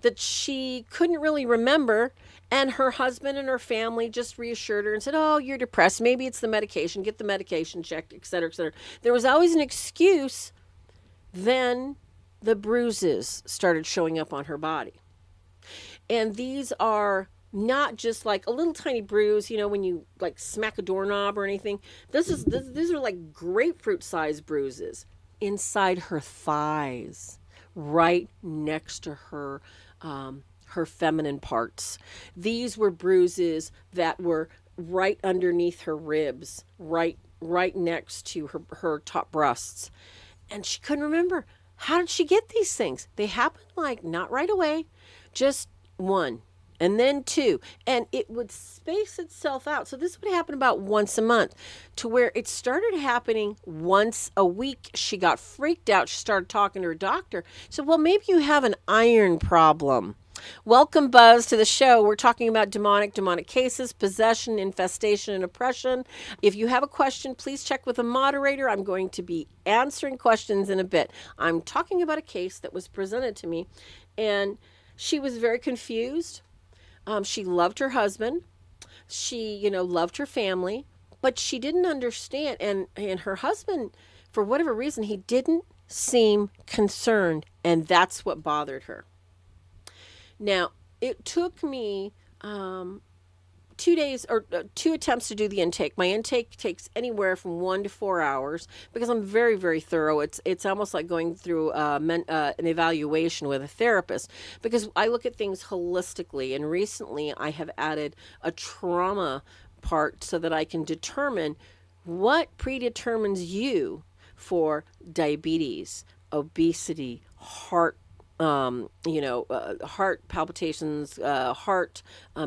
that she couldn't really remember. And her husband and her family just reassured her and said, oh, you're depressed. Maybe it's the medication. Get the medication checked, et cetera, et cetera. There was always an excuse. Then the bruises started showing up on her body. And these are not just like a little tiny bruise, when you like smack a doorknob or anything. These are like grapefruit sized bruises inside her thighs, right next to her feminine parts. These were bruises that were right underneath her ribs, right next to her top breasts. And she couldn't remember. How did she get these things? They happened like not right away, just one and then two. And it would space itself out. So this would happen about once a month, to where it started happening once a week. She got freaked out. She started talking to her doctor. So, well, maybe you have an iron problem. Welcome, Buzz, to the show. We're talking about demonic cases, possession, infestation, and oppression. If you have a question, please check with a moderator. I'm going to be answering questions in a bit. I'm talking about a case that was presented to me, and she was very confused. She loved her husband. She, loved her family, but she didn't understand. And her husband, for whatever reason, he didn't seem concerned, and that's what bothered her. Now, it took me 2 days or 2 attempts to do the intake. My intake takes anywhere from 1 to 4 hours because I'm very, very thorough. It's almost like going through an evaluation with a therapist because I look at things holistically. And recently I have added a trauma part so that I can determine what predetermines you for diabetes, obesity, heart palpitations, heart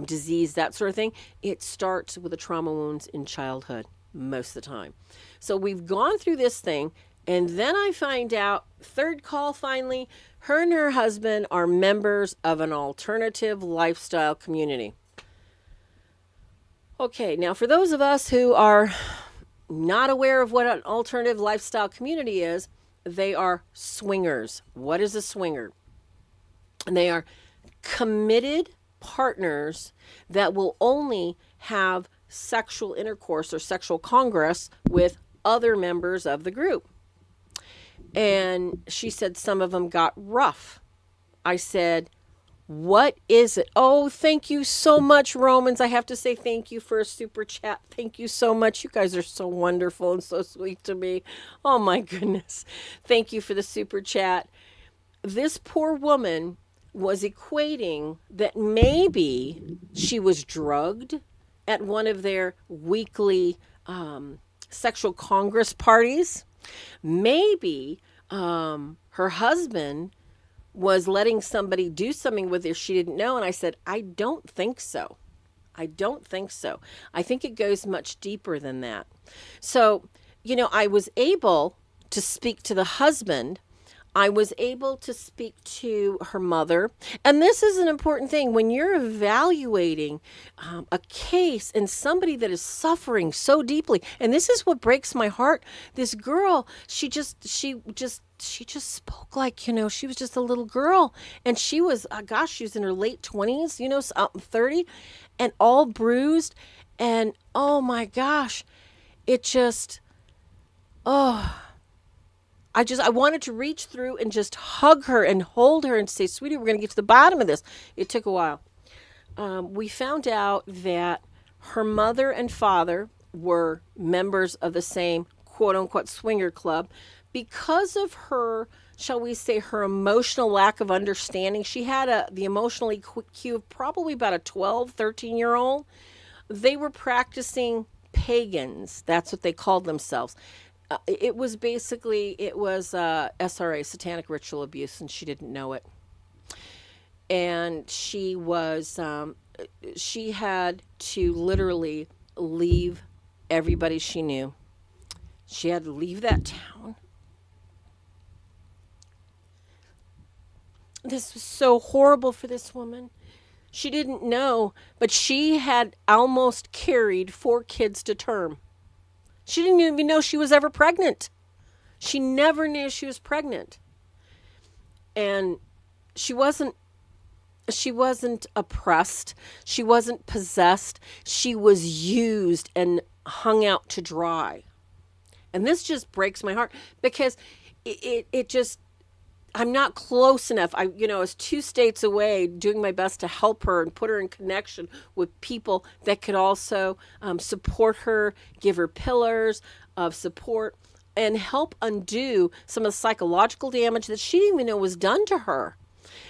disease, that sort of thing. It starts with the trauma wounds in childhood most of the time. So we've gone through this thing, and then I find out, third call finally, her and her husband are members of an alternative lifestyle community. Okay, now for those of us who are not aware of what an alternative lifestyle community is, they are swingers. What is a swinger? And they are committed partners that will only have sexual intercourse or sexual congress with other members of the group. And she said some of them got rough. I said, what is it? Oh, thank you so much, Romans. I have to say thank you for a super chat. Thank you so much. You guys are so wonderful and so sweet to me. Oh, my goodness. Thank you for the super chat. This poor woman was equating that maybe she was drugged at one of their weekly sexual congress parties. Maybe her husband was letting somebody do something with her she didn't know. And I said, I don't think so. I don't think so. I think it goes much deeper than that. So, I was able to speak to the husband. I was able to speak to her mother. And this is an important thing. When you're evaluating a case and somebody that is suffering so deeply, and this is what breaks my heart. This girl, she just spoke like, she was just a little girl. And she was, she was in her late 20s, 30, and all bruised. And oh my gosh, it just, I wanted to reach through and just hug her and hold her and say, sweetie, we're going to get to the bottom of this. It took a while. We found out that her mother and father were members of the same quote unquote swinger club. Because of her, shall we say, her emotional lack of understanding, she had the emotional EQ of probably about a 12, 13-year-old. They were practicing pagans. That's what they called themselves. It was SRA, satanic ritual abuse, and she didn't know it. And she had to literally leave everybody she knew. She had to leave that town. This was so horrible for this woman. She didn't know, but she had almost carried 4 kids to term. She didn't even know she was ever pregnant. She never knew she was pregnant. And she wasn't oppressed. She wasn't possessed. She was used and hung out to dry. And this just breaks my heart because it just, I'm not close enough. I was 2 states away doing my best to help her and put her in connection with people that could also support her, give her pillars of support, and help undo some of the psychological damage that she didn't even know was done to her,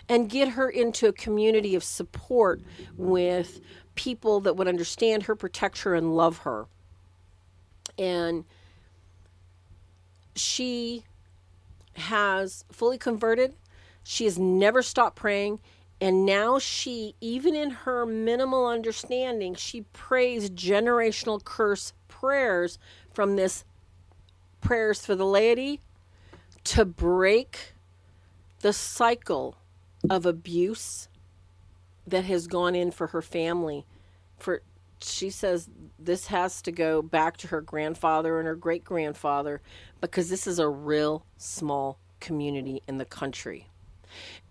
and get her into a community of support with people that would understand her, protect her, and love her. And she has fully converted. She has never stopped praying. And now she, even in her minimal understanding, she prays generational curse prayers from this prayers for the laity to break the cycle of abuse that has gone in for her family. She says this has to go back to her grandfather and her great-grandfather because this is a real small community in the country.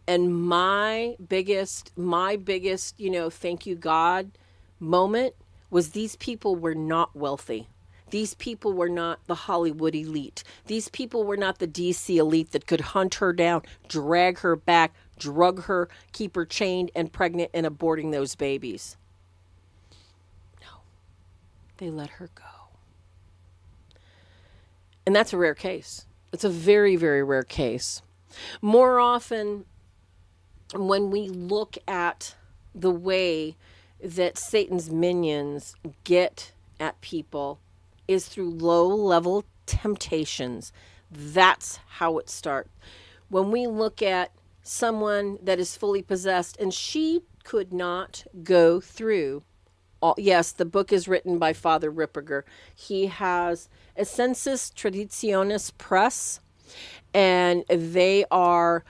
And my biggest, thank you God moment was these people were not wealthy. These people were not the Hollywood elite. These people were not the DC elite that could hunt her down, drag her back, drug her, keep her chained and pregnant and aborting those babies. they let her go. And that's a rare case. It's a very, very rare case. More often, when we look at the way that Satan's minions get at people is through low-level temptations. That's how it starts. When we look at someone that is fully possessed, and she could not go through all, yes, the book is written by Father Ripperger. He has Essences Traditionis Press, and they are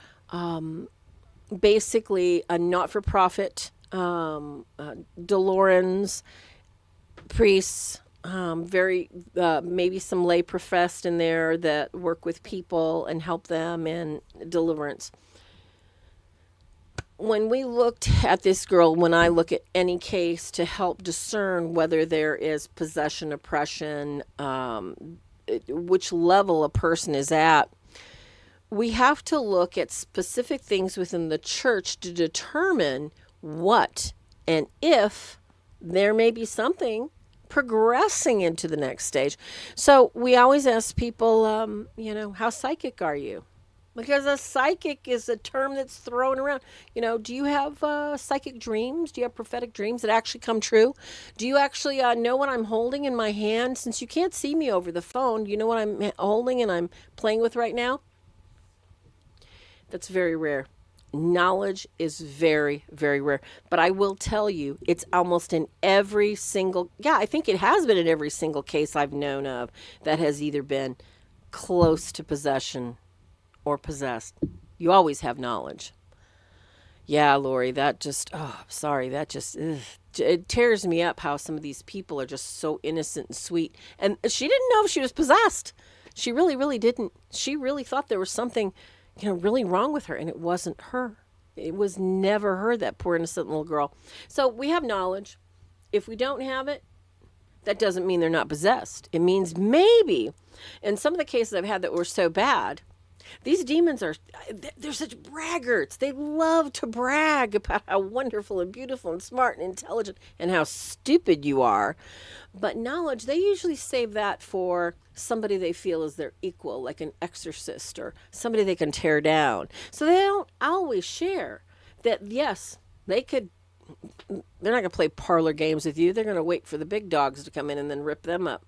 basically a not-for-profit Deliverance priests, very maybe some lay professed in there that work with people and help them in deliverance. When we looked at this girl, when I look at any case to help discern whether there is possession, oppression, which level a person is at, we have to look at specific things within the church to determine what and if there may be something progressing into the next stage. So we always ask people, how psychic are you? Because a psychic is a term that's thrown around. Do you have psychic dreams? Do you have prophetic dreams that actually come true? Do you actually know what I'm holding in my hand? Since you can't see me over the phone, you know what I'm holding and I'm playing with right now? That's very rare. Knowledge is very, very rare. But I will tell you, it's almost in every single, I think it has been in every single case I've known of that has either been close to possession or possessed. You always have knowledge. Yeah, Lori, that just, sorry, that just, it tears me up how some of these people are just so innocent and sweet. And she didn't know if she was possessed. She really, really didn't. She really thought there was something really wrong with her, and it wasn't her. It was never her, that poor innocent little girl. So we have knowledge. If we don't have it, that doesn't mean they're not possessed. It means maybe, in some of the cases I've had that were so bad, these demons they're such braggarts. They love to brag about how wonderful and beautiful and smart and intelligent and how stupid you are. But knowledge, they usually save that for somebody they feel is their equal, like an exorcist or somebody they can tear down. So they don't always share that, yes, they're not going to play parlor games with you. They're going to wait for the big dogs to come in and then rip them up.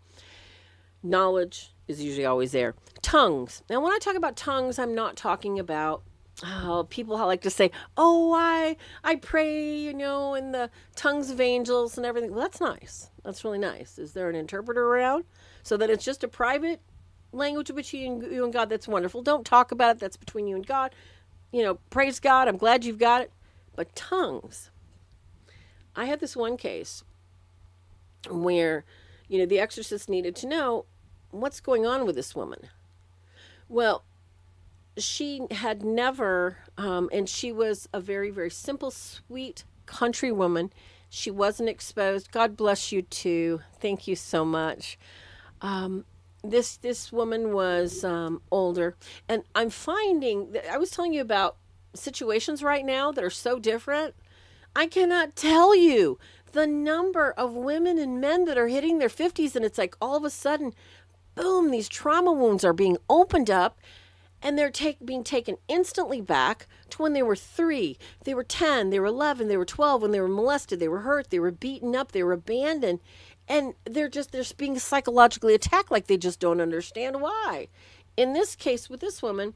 Knowledge is usually always there. Tongues. Now, when I talk about tongues, I'm not talking about people like to say, I pray, in the tongues of angels and everything. Well, that's nice. That's really nice. Is there an interpreter around? So that it's just a private language between you and God. That's wonderful. Don't talk about it. That's between you and God. Praise God. I'm glad you've got it. But tongues. I had this one case where, the exorcist needed to know what's going on with this woman. Well, she had never, and she was a very, very simple, sweet country woman. She wasn't exposed. God bless you too. Thank you so much. This woman was older, and I'm finding that I was telling you about situations right now that are so different. I cannot tell you the number of women and men that are hitting their 50s, and it's like all of a sudden, boom, these trauma wounds are being opened up, and they're being taken instantly back to when they were 3, they were 10, they were 11, they were 12, when they were molested, they were hurt, they were beaten up, they were abandoned, and they're being psychologically attacked like they just don't understand why. In this case with this woman,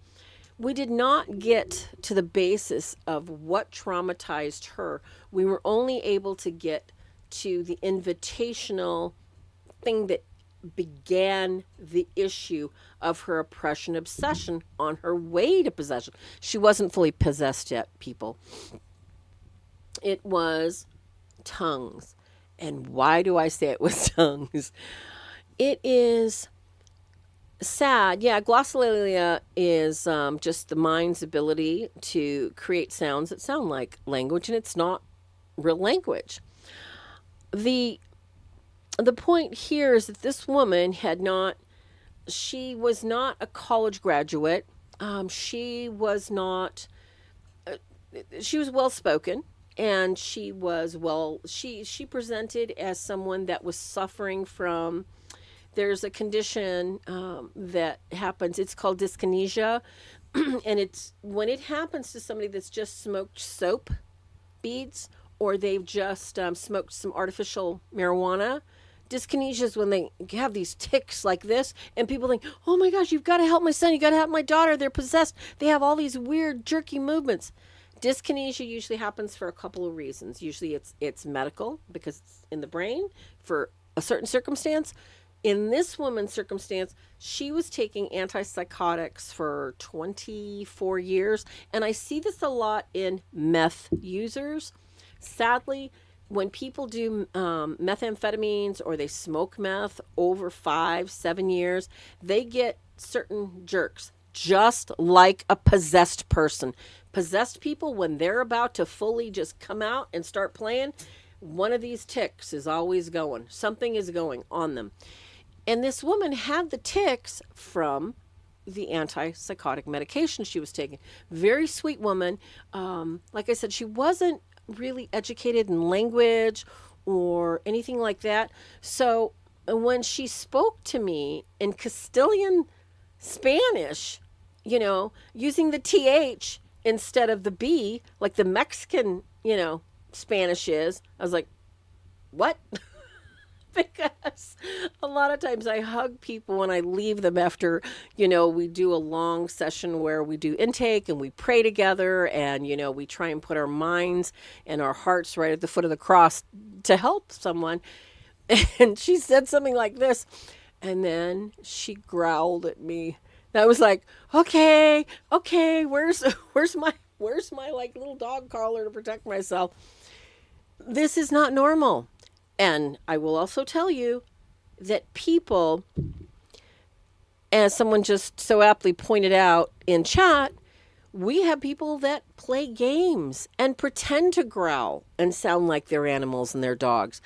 we did not get to the basis of what traumatized her. We were only able to get to the invitational thing that began the issue of her oppression obsession on her way to possession. She wasn't fully possessed yet, people. It was tongues. And why do I say it was tongues? It is sad. Yeah, glossolalia is just the mind's ability to create sounds that sound like language, and it's not real language. The point here is that this woman she was not a college graduate. She was well spoken. And she presented as someone that was suffering from, there's a condition that happens. It's called dyskinesia. And it's when it happens to somebody that's just smoked soap beads, or they've just smoked some artificial marijuana. Dyskinesia is when they have these tics like this, and people think, oh my gosh, you've got to help my son, you got to help my daughter, they're possessed. They have all these weird, jerky movements. Dyskinesia usually happens for a couple of reasons. Usually it's medical, because it's in the brain for a certain circumstance. In this woman's circumstance, she was taking antipsychotics for 24 years. And I see this a lot in meth users. Sadly, when people do methamphetamines or they smoke meth over 5-7 years, they get certain jerks, just like a possessed person. Possessed people, when they're about to fully just come out and start playing, one of these tics is always going. Something is going on them. And this woman had the tics from the antipsychotic medication she was taking. Very sweet woman. Like I said, she wasn't really educated in language or anything like that. So when she spoke to me in Castilian Spanish, using the TH instead of the B, like the Mexican, Spanish is, I was like, what? Because a lot of times I hug people when I leave them after, we do a long session where we do intake and we pray together, and, we try and put our minds and our hearts right at the foot of the cross to help someone. And she said something like this, and then she growled at me. And I was like, okay, where's my like little dog collar to protect myself? This is not normal. And I will also tell you that people, as someone just so aptly pointed out in chat, we have people that play games and pretend to growl and sound like they're animals and they're dogs.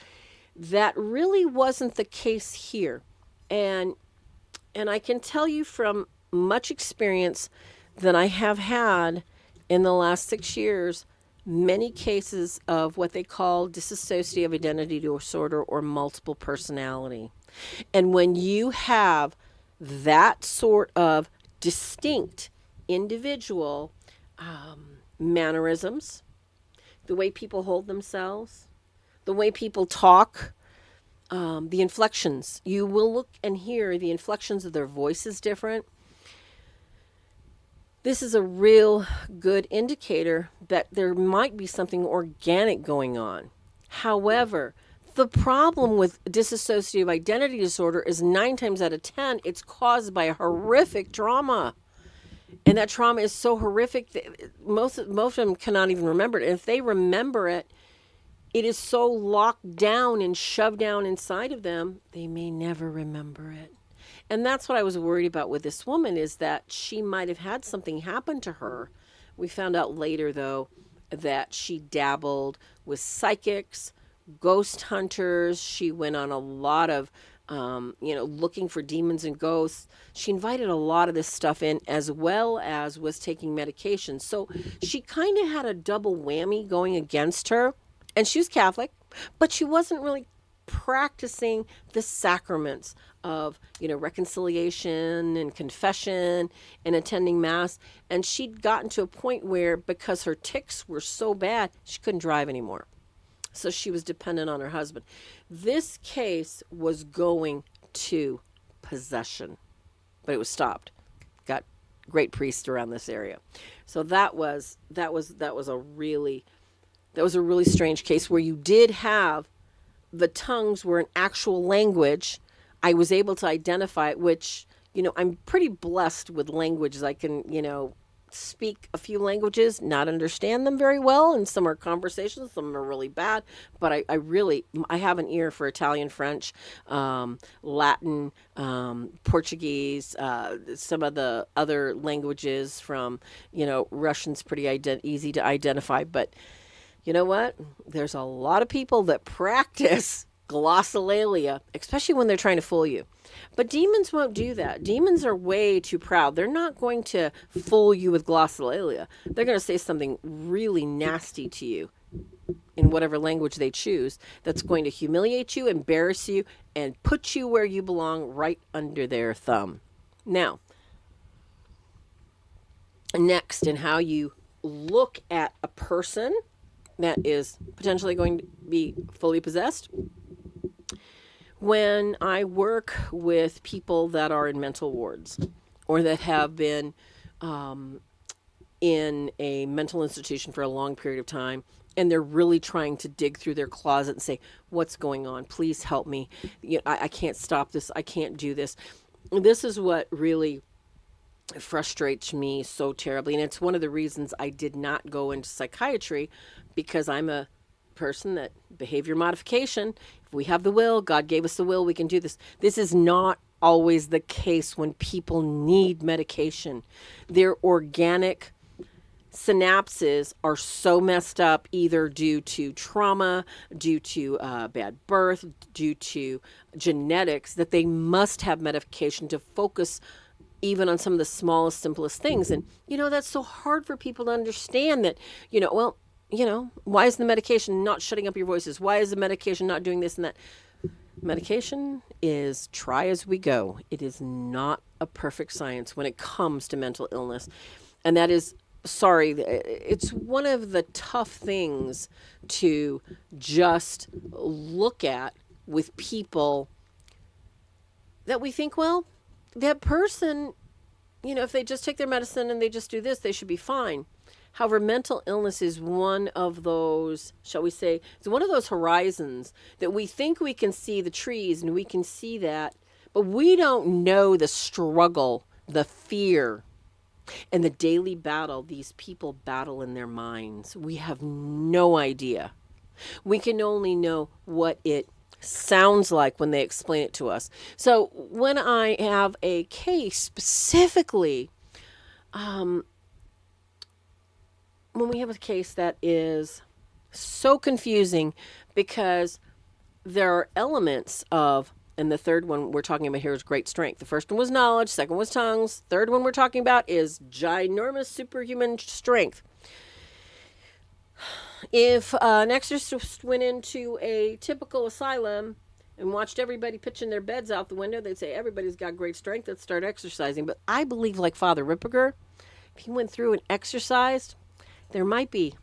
That really wasn't the case here. And I can tell you from much experience that I have had in the last 6 years, many cases of what they call dissociative identity disorder or multiple personality. And when you have that sort of distinct individual mannerisms, the way people hold themselves, the way people talk, the inflections, you will look and hear the inflections of their voice is different. This is a real good indicator that there might be something organic going on. However, the problem with dissociative identity disorder is 9 times out of 10, it's caused by a horrific trauma. And that trauma is so horrific that most of them cannot even remember it. And if they remember it, it is so locked down and shoved down inside of them, they may never remember it. And that's what I was worried about with this woman, is that she might have had something happen to her. We found out later, though, that she dabbled with psychics, ghost hunters. She went on a lot of, looking for demons and ghosts. She invited a lot of this stuff in, as well as was taking medication. So she kind of had a double whammy going against her. And she was Catholic, but she wasn't really practicing the sacraments of, reconciliation and confession and attending mass. And she'd gotten to a point where, because her tics were so bad, she couldn't drive anymore. So she was dependent on her husband. This case was going to possession, but it was stopped. Got great priests around this area. So that was a really strange case where you did have the tongues were an actual language. I was able to identify it, which, I'm pretty blessed with languages. I can, speak a few languages, not understand them very well. And some are conversations, some are really bad. But I have an ear for Italian, French, Latin, Portuguese, some of the other languages from, Russian's pretty easy to identify. But you know what? There's a lot of people that practice glossolalia, especially when they're trying to fool you. But demons won't do that. Demons are way too proud. They're not going to fool you with glossolalia. They're going to say something really nasty to you in whatever language they choose, that's going to humiliate you, embarrass you, and put you where you belong, right under their thumb. Now, next, in how you look at a person that is potentially going to be fully possessed. When I work with people that are in mental wards or that have been in a mental institution for a long period of time, and they're really trying to dig through their closet and say, what's going on? Please help me. I can't stop this. I can't do this. This is what really frustrates me so terribly. And it's one of the reasons I did not go into psychiatry, because I'm a person that behavior modification. If we have the will, God gave us the will, we can do this. This is not always the case when people need medication. Their organic synapses are so messed up, either due to trauma, due to bad birth, due to genetics, that they must have medication to focus even on some of the smallest, simplest things. And, that's so hard for people to understand that, why is the medication not shutting up your voices? Why is the medication not doing this and that? Medication is try as we go. It is not a perfect science when it comes to mental illness. And that is, it's one of the tough things to just look at with people that we think, well, that person, if they just take their medicine and they just do this, they should be fine. However, mental illness is one of those, shall we say, it's one of those horizons that we think we can see the trees and we can see that, but we don't know the struggle, the fear, and the daily battle these people battle in their minds. We have no idea. We can only know what it sounds like when they explain it to us. So when I have a case specifically, when we have a case that is so confusing because there are elements of, and the third one we're talking about here is great strength. The first one was knowledge, second was tongues. Third one we're talking about is ginormous superhuman strength. If an exorcist went into a typical asylum and watched everybody pitching their beds out the window, they'd say, everybody's got great strength, let's start exercising. But I believe, like Father Ripperger, if he went through and exercised, there might be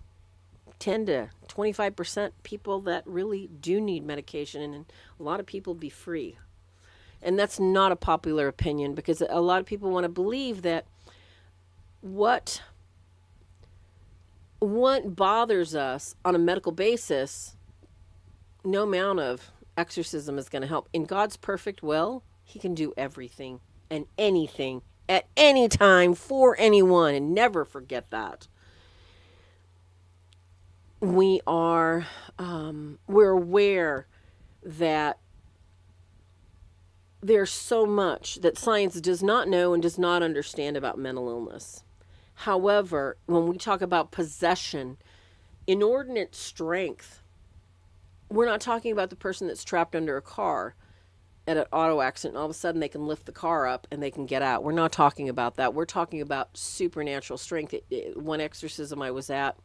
10 to 25% people that really do need medication, and a lot of people be free. And that's not a popular opinion, because a lot of people want to believe that what bothers us on a medical basis, no amount of exorcism is going to help. In God's perfect will, he can do everything and anything at any time for anyone, and never forget that. We're aware that there's so much that science does not know and does not understand about mental illness. However, when we talk about possession, inordinate strength, we're not talking about the person that's trapped under a car at an auto accident and all of a sudden they can lift the car up and they can get out. We're not talking about that. We're talking about supernatural strength. One exorcism I was at,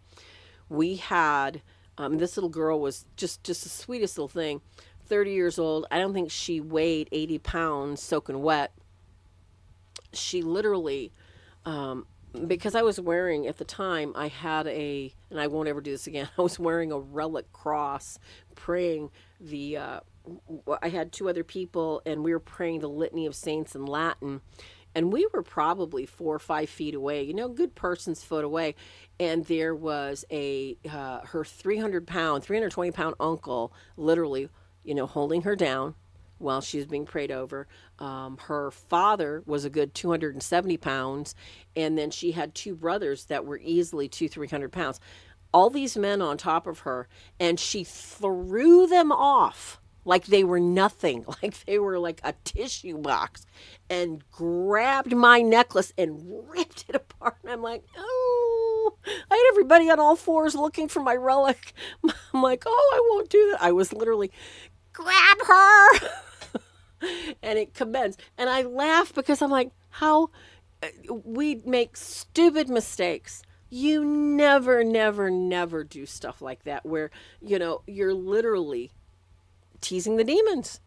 we had, this little girl was just the sweetest little thing, 30 years old. I don't think she weighed 80 pounds soaking wet. She literally, because I was wearing, at the time, I had and I won't ever do this again, I was wearing a relic cross, praying I had two other people, and we were praying the Litany of Saints in Latin, and we were probably 4 or 5 feet away, good person's foot away, and there was her 320 pound uncle, literally, holding her down while she was being prayed over. Her father was a good 270 pounds, and then she had 2 brothers that were easily 300 pounds. All these men on top of her, and she threw them off like they were nothing, like they were like a tissue box, and grabbed my necklace and ripped it apart. And I'm like, oh, I had everybody on all fours looking for my relic. I'm like, oh, I won't do that. I was literally, grab her. And it commenced. And I laugh because I'm like, how we make stupid mistakes. You never, never, never do stuff like that where, you're literally teasing the demons.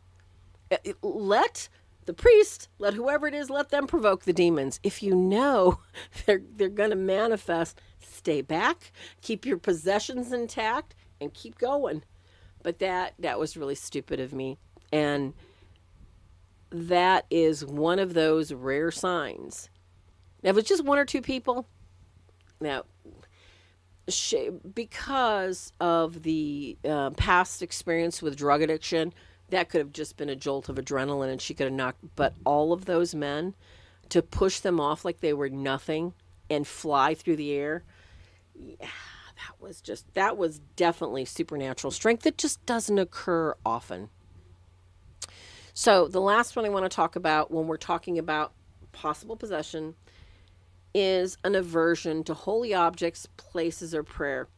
Let the priest, let whoever it is, let them provoke the demons. If you know they're going to manifest, stay back, keep your possessions intact, and keep going. But that was really stupid of me. And that is one of those rare signs. Now, if it's just one or two people, now, because of the past experience with drug addiction, that could have just been a jolt of adrenaline and she could have knocked. But all of those men, to push them off like they were nothing and fly through the air, yeah, that was definitely supernatural strength that just doesn't occur often. So the last one I want to talk about when we're talking about possible possession is an aversion to holy objects, places, or prayer.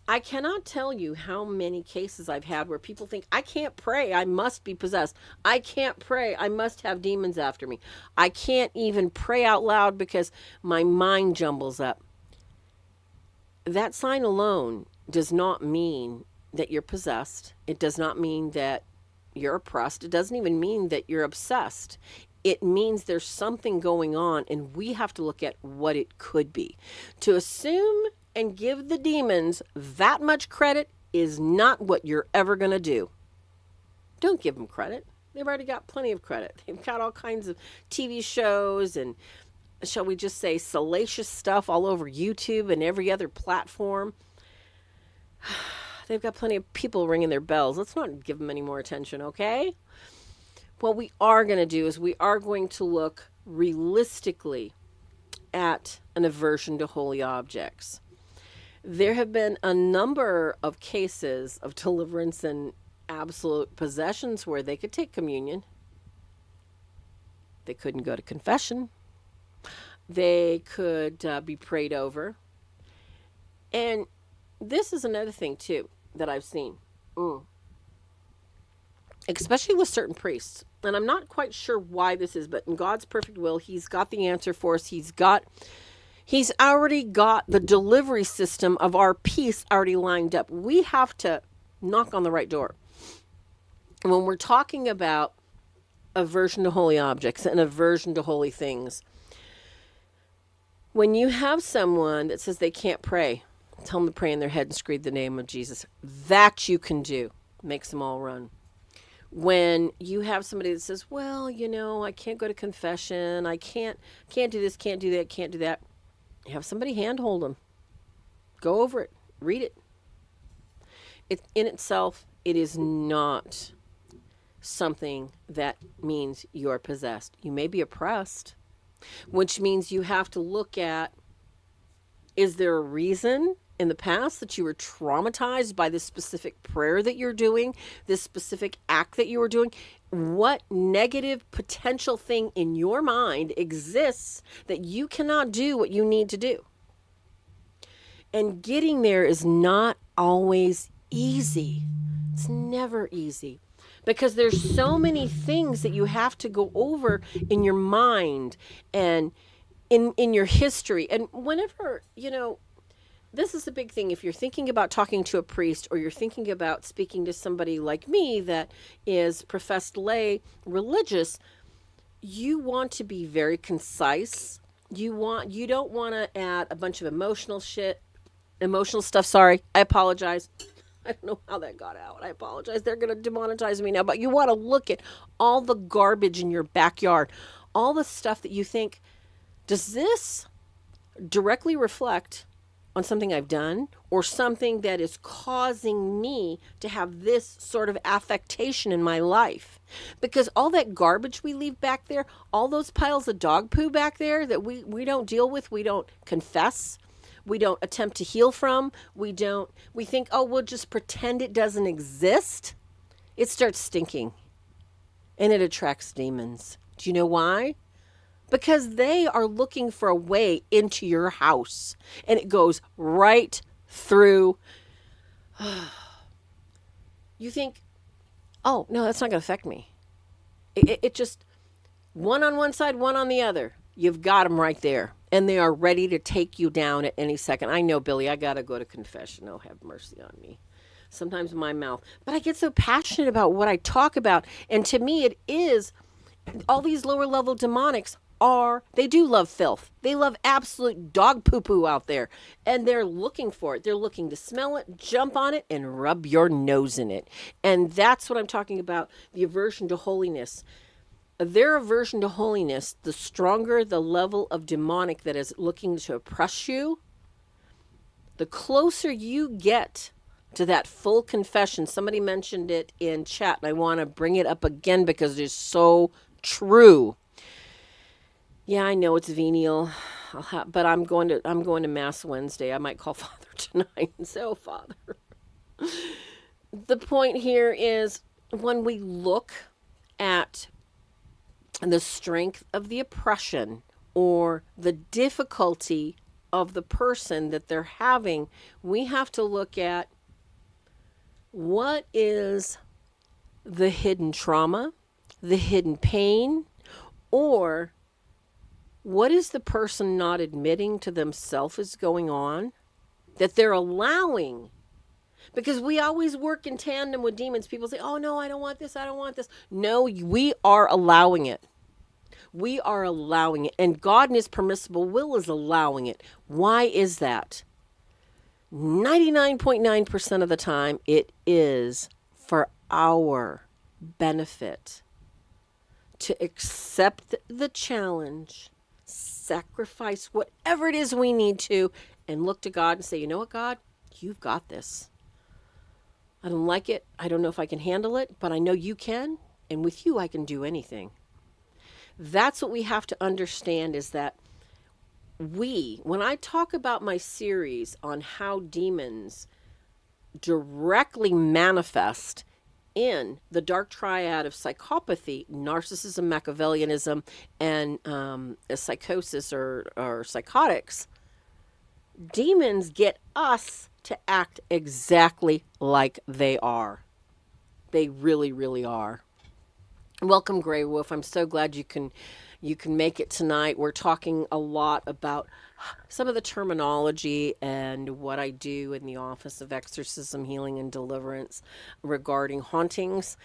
I cannot tell you how many cases I've had where people think, I can't pray, I must be possessed. I can't pray, I must have demons after me. I can't even pray out loud because my mind jumbles up. That sign alone does not mean that you're possessed. It does not mean that you're oppressed. It doesn't even mean that you're obsessed. It means there's something going on, and we have to look at what it could be. To assume and give the demons that much credit is not what you're ever going to do. Don't give them credit. They've already got plenty of credit. They've got all kinds of TV shows and, shall we just say, salacious stuff all over YouTube and every other platform. They've got plenty of people ringing their bells. Let's not give them any more attention, okay? What we are going to do is we are going to look realistically at an aversion to holy objects. There have been a number of cases of deliverance and absolute possessions where they could take communion. They couldn't go to confession. They could be prayed over. And this is another thing, too, that I've seen. Especially with certain priests. And I'm not quite sure why this is, but in God's perfect will, he's got the answer for us. He's already got the delivery system of our peace already lined up. We have to knock on the right door. And when we're talking about aversion to holy objects and aversion to holy things, when you have someone that says they can't pray, tell them to pray in their head and scream the name of Jesus. That you can do. Makes them all run. When you have somebody that says, well, I can't go to confession. I can't do this, can't do that, can't do that. Have somebody handhold them. Go over it. Read it. In itself, it is not something that means you're possessed. You may be oppressed, which means you have to look at, is there a reason in the past that you were traumatized by this specific prayer that you're doing, this specific act that you were doing? What negative potential thing in your mind exists that you cannot do what you need to do? And getting there is not always easy. It's never easy. Because there's so many things that you have to go over in your mind and in your history. And whenever, this is a big thing. If you're thinking about talking to a priest or you're thinking about speaking to somebody like me that is professed lay religious, you want to be very concise. You don't want to add a bunch of emotional stuff. Sorry, I apologize. I don't know how that got out. I apologize. They're going to demonetize me now. But you want to look at all the garbage in your backyard, all the stuff that you think, does this directly reflect on something I've done or something that is causing me to have this sort of affectation in my life? Because all that garbage we leave back there, all those piles of dog poo back there that we don't deal with, we don't confess, we don't attempt to heal from, we think, oh, we'll just pretend it doesn't exist. It starts stinking and it attracts demons. Do you know why? Because they are looking for a way into your house. And it goes right through. You think, oh, no, that's not going to affect me. It just, one on one side, one on the other. You've got them right there. and they are ready to take you down at any second. I know, Billy, I got to go to confession. Oh, have mercy on me. Sometimes my mouth. But I get so passionate about what I talk about. And to me, it is all these lower level demonics they do love filth. They love absolute dog poo poo out there. And they're looking for it. They're looking to smell it, jump on it, and rub your nose in it. And that's what I'm talking about, the aversion to holiness. Their aversion to holiness, the stronger the level of demonic that is looking to oppress you, the closer you get to that full confession. Somebody mentioned it in chat, and I want to bring it up again because it is so true. Yeah, I know it's venial, but I'm going to Mass Wednesday. I might call Father tonight and say, "Oh, Father." The point here is when we look at the strength of the oppression or the difficulty of the person that they're having, we have to look at what is the hidden trauma, the hidden pain, or what is the person not admitting to themselves is going on that they're allowing? Because we always work in tandem with demons. People say, "Oh, no, I don't want this. I don't want this." No, we are allowing it. We are allowing it. And God in his permissible will is allowing it. Why is that? 99.9% of the time, it is for our benefit to accept the challenge, sacrifice whatever it is we need to, and look to God and say, "You know what, God? You've got this. I don't like it. I don't know if I can handle it, but I know you can. And with you, I can do anything." That's what we have to understand, is that when I talk about my series on how demons directly manifest in the dark triad of psychopathy, narcissism, Machiavellianism, and psychosis or psychotics, demons get us to act exactly like they are. They really, really are. Welcome, Grey Wolf. I'm so glad you can make it tonight. We're talking a lot about some of the terminology and what I do in the Office of Exorcism, Healing, and Deliverance regarding hauntings,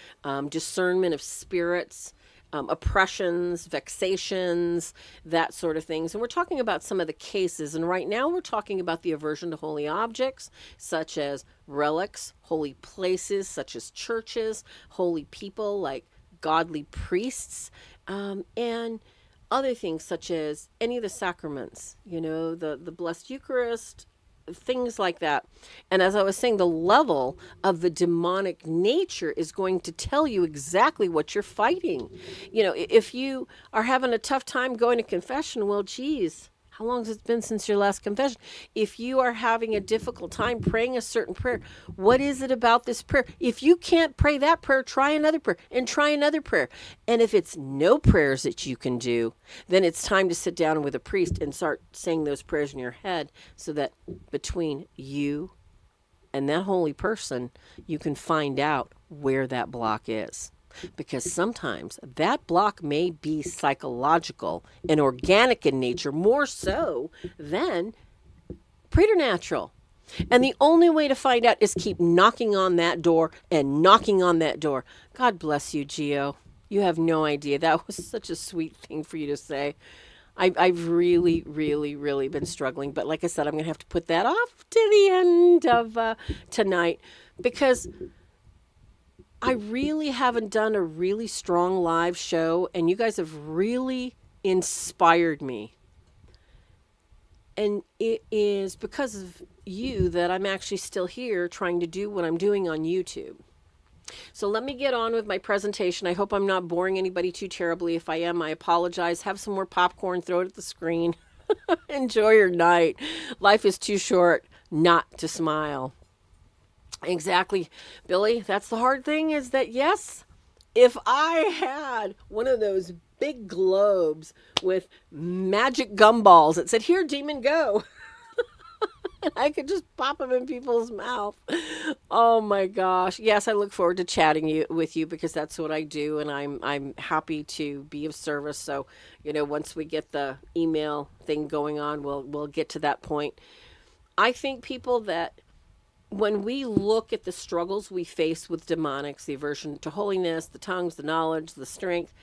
discernment of spirits, oppressions, vexations, that sort of things. And we're talking about some of the cases. And right now we're talking about the aversion to holy objects, such as relics, holy places, such as churches, holy people like godly priests, and other things such as any of the sacraments, the Blessed Eucharist, things like that. And as I was saying, the level of the demonic nature is going to tell you exactly what you're fighting. If you are having a tough time going to confession, well, geez, how long has it been since your last confession? If you are having a difficult time praying a certain prayer, what is it about this prayer? If you can't pray that prayer, try another prayer and try another prayer. And if it's no prayers that you can do, then it's time to sit down with a priest and start saying those prayers in your head, so that between you and that holy person, you can find out where that block is. Because sometimes that block may be psychological and organic in nature, more so than preternatural. And the only way to find out is keep knocking on that door and knocking on that door. God bless you, Gio. You have no idea. That was such a sweet thing for you to say. I've really, really, really been struggling. But like I said, I'm going to have to put that off to the end of tonight, because I really haven't done a really strong live show, and you guys have really inspired me. And it is because of you that I'm actually still here trying to do what I'm doing on YouTube. So let me get on with my presentation. I hope I'm not boring anybody too terribly. If I am, I apologize. Have some more popcorn, throw it at the screen. Enjoy your night. Life is too short not to smile. Exactly, Billy. That's the hard thing, is that, yes, if I had one of those big globes with magic gumballs that said, "Here, demon, go," I could just pop them in people's mouth. Oh my gosh. Yes, I look forward to chatting with you because that's what I do, and I'm happy to be of service. So, once we get the email thing going on, we'll get to that point. I think people that when we look at the struggles we face with demonics, the aversion to holiness, the tongues, the knowledge, the strength,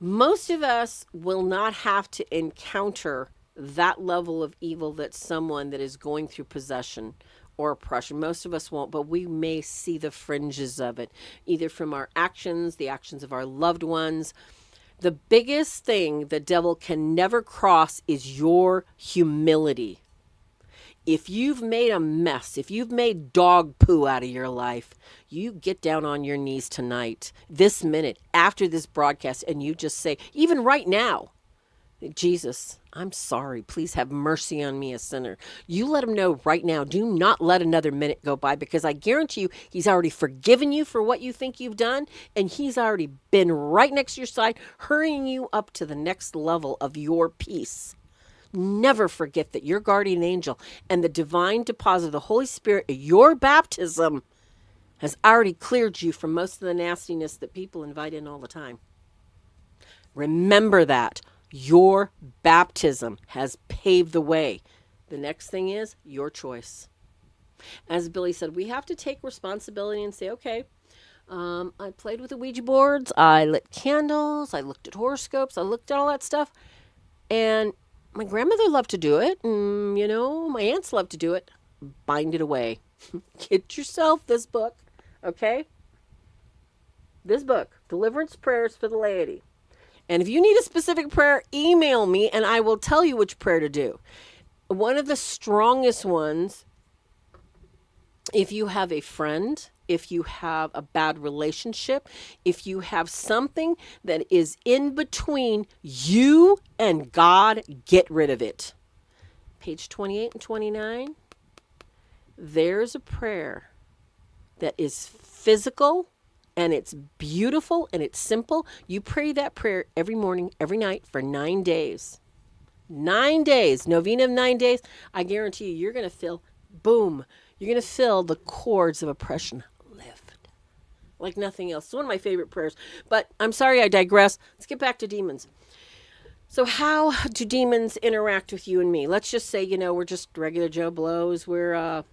most of us will not have to encounter that level of evil that someone that is going through possession or oppression. Most of us won't, but we may see the fringes of it, either from our actions, the actions of our loved ones. The biggest thing the devil can never cross is your humility. If you've made a mess, if you've made dog poo out of your life, you get down on your knees tonight, this minute, after this broadcast, and you just say, even right now, Jesus, I'm sorry. Please have mercy on me, a sinner. You let him know right now. Do not let another minute go by, because I guarantee you he's already forgiven you for what you think you've done, and he's already been right next to your side, hurrying you up to the next level of your peace. Never forget that your guardian angel and the divine deposit of the Holy Spirit, your baptism, has already cleared you from most of the nastiness that people invite in all the time. Remember that. Your baptism has paved the way. The next thing is your choice. As Billy said, we have to take responsibility and say, okay, I played with the Ouija boards, I lit candles, I looked at horoscopes, I looked at all that stuff, and my grandmother loved to do it, and, my aunts loved to do it. Bind it away. Get yourself this book, okay? This book, Deliverance Prayers for the Laity. And if you need a specific prayer, email me, and I will tell you which prayer to do. One of the strongest ones, if you have a friend, if you have a bad relationship, if you have something that is in between you and God, get rid of it. Page 28 and 29, there's a prayer that is physical, and it's beautiful, and it's simple. You pray that prayer every morning, every night for 9 days. 9 days, novena of 9 days. I guarantee you're going to feel, boom, you're going to feel the cords of oppression lift like nothing else. It's one of my favorite prayers. But I'm sorry, I digress. Let's get back to demons. So how do demons interact with you and me? Let's just say, we're just regular Joe Blows. We're,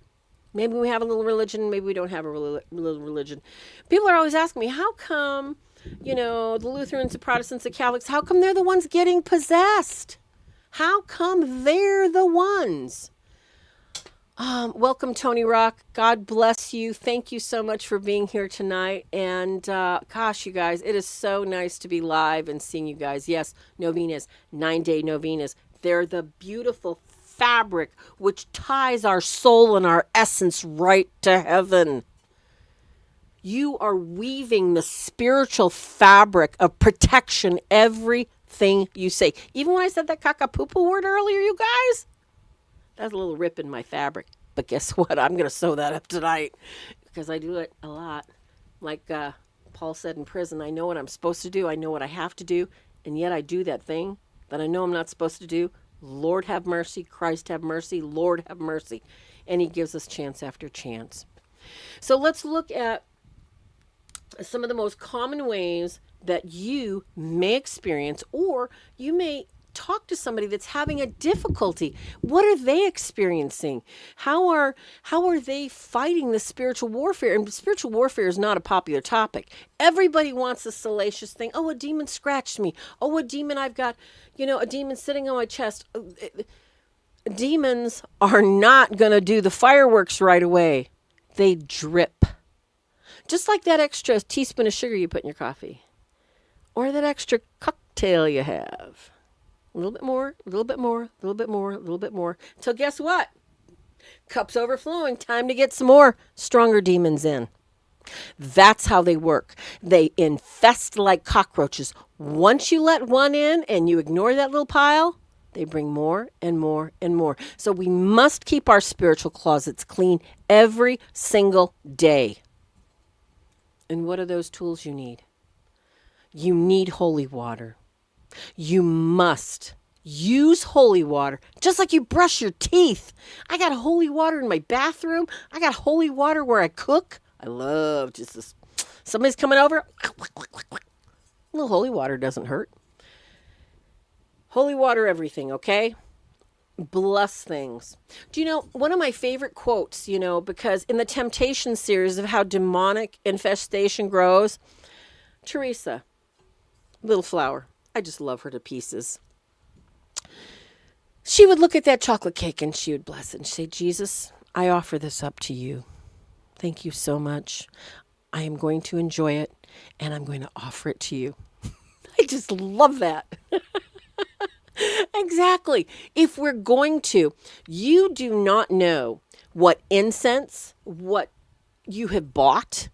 maybe we have a little religion. Maybe we don't have a little religion. People are always asking me, how come, the Lutherans, the Protestants, the Catholics, how come they're the ones getting possessed? How come they're the ones? Welcome, Tony Rock. God bless you. Thank you so much for being here tonight. And gosh, you guys, it is so nice to be live and seeing you guys. Yes, novenas, 9-day novenas. They're the beautiful fabric which ties our soul and our essence right to heaven. You are weaving the spiritual fabric of protection everything you say. Even when I said that caca-poo-poo word earlier, you guys, that's a little rip in my fabric. But guess what? I'm going to sew that up tonight because I do it a lot. Like Paul said in prison, I know what I'm supposed to do. I know what I have to do. And yet I do that thing that I know I'm not supposed to do. Lord have mercy. Christ have mercy. Lord have mercy. And he gives us chance after chance. So let's look at some of the most common ways that you may experience, or you may talk to somebody that's having a difficulty. What are they experiencing? How are they fighting the spiritual warfare? And spiritual warfare is not a popular topic. Everybody wants a salacious thing. Oh, a demon scratched me. Oh, a demon, I've got, a demon sitting on my chest. Demons are not going to do the fireworks right away. They drip. Just like that extra teaspoon of sugar you put in your coffee. Or that extra cocktail you have. A little bit more, a little bit more, a little bit more, a little bit more. Until guess what? Cup's overflowing. Time to get some more stronger demons in. That's how they work. They infest like cockroaches. Once you let one in and you ignore that little pile, they bring more and more and more. So we must keep our spiritual closets clean every single day. And what are those tools you need? You need holy water. You must Use holy water, just like you brush your teeth. I got holy water in my bathroom. I got holy water where I cook. I love just this. Somebody's coming over. A little holy water doesn't hurt. Holy water, everything, okay? Bless things. Do you know, one of my favorite quotes, because in the Temptation series of how demonic infestation grows, Teresa, little flower, I just love her to pieces. She would look at that chocolate cake and she would bless it and say, Jesus, I offer this up to you. Thank you so much. I am going to enjoy it and I'm going to offer it to you. I just love that. Exactly. If we're going to, you do not know what incense, what you have bought.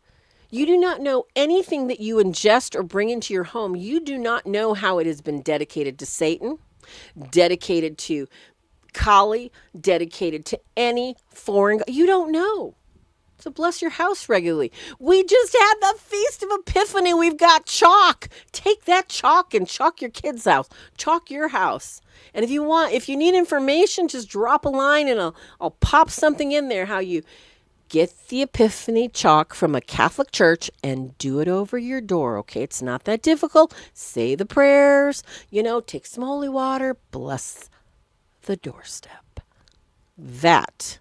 You do not know anything that you ingest or bring into your home. You do not know how it has been dedicated to Satan, dedicated to Kali, dedicated to any foreign god. You don't know. So bless your house regularly. We just had the Feast of Epiphany. We've got chalk. Take that chalk and chalk your kids' house. Chalk your house. And if you need information, just drop a line and I'll pop something in there how you get the Epiphany chalk from a Catholic church and do it over your door, okay? It's not that difficult. Say the prayers, take some holy water, bless the doorstep. That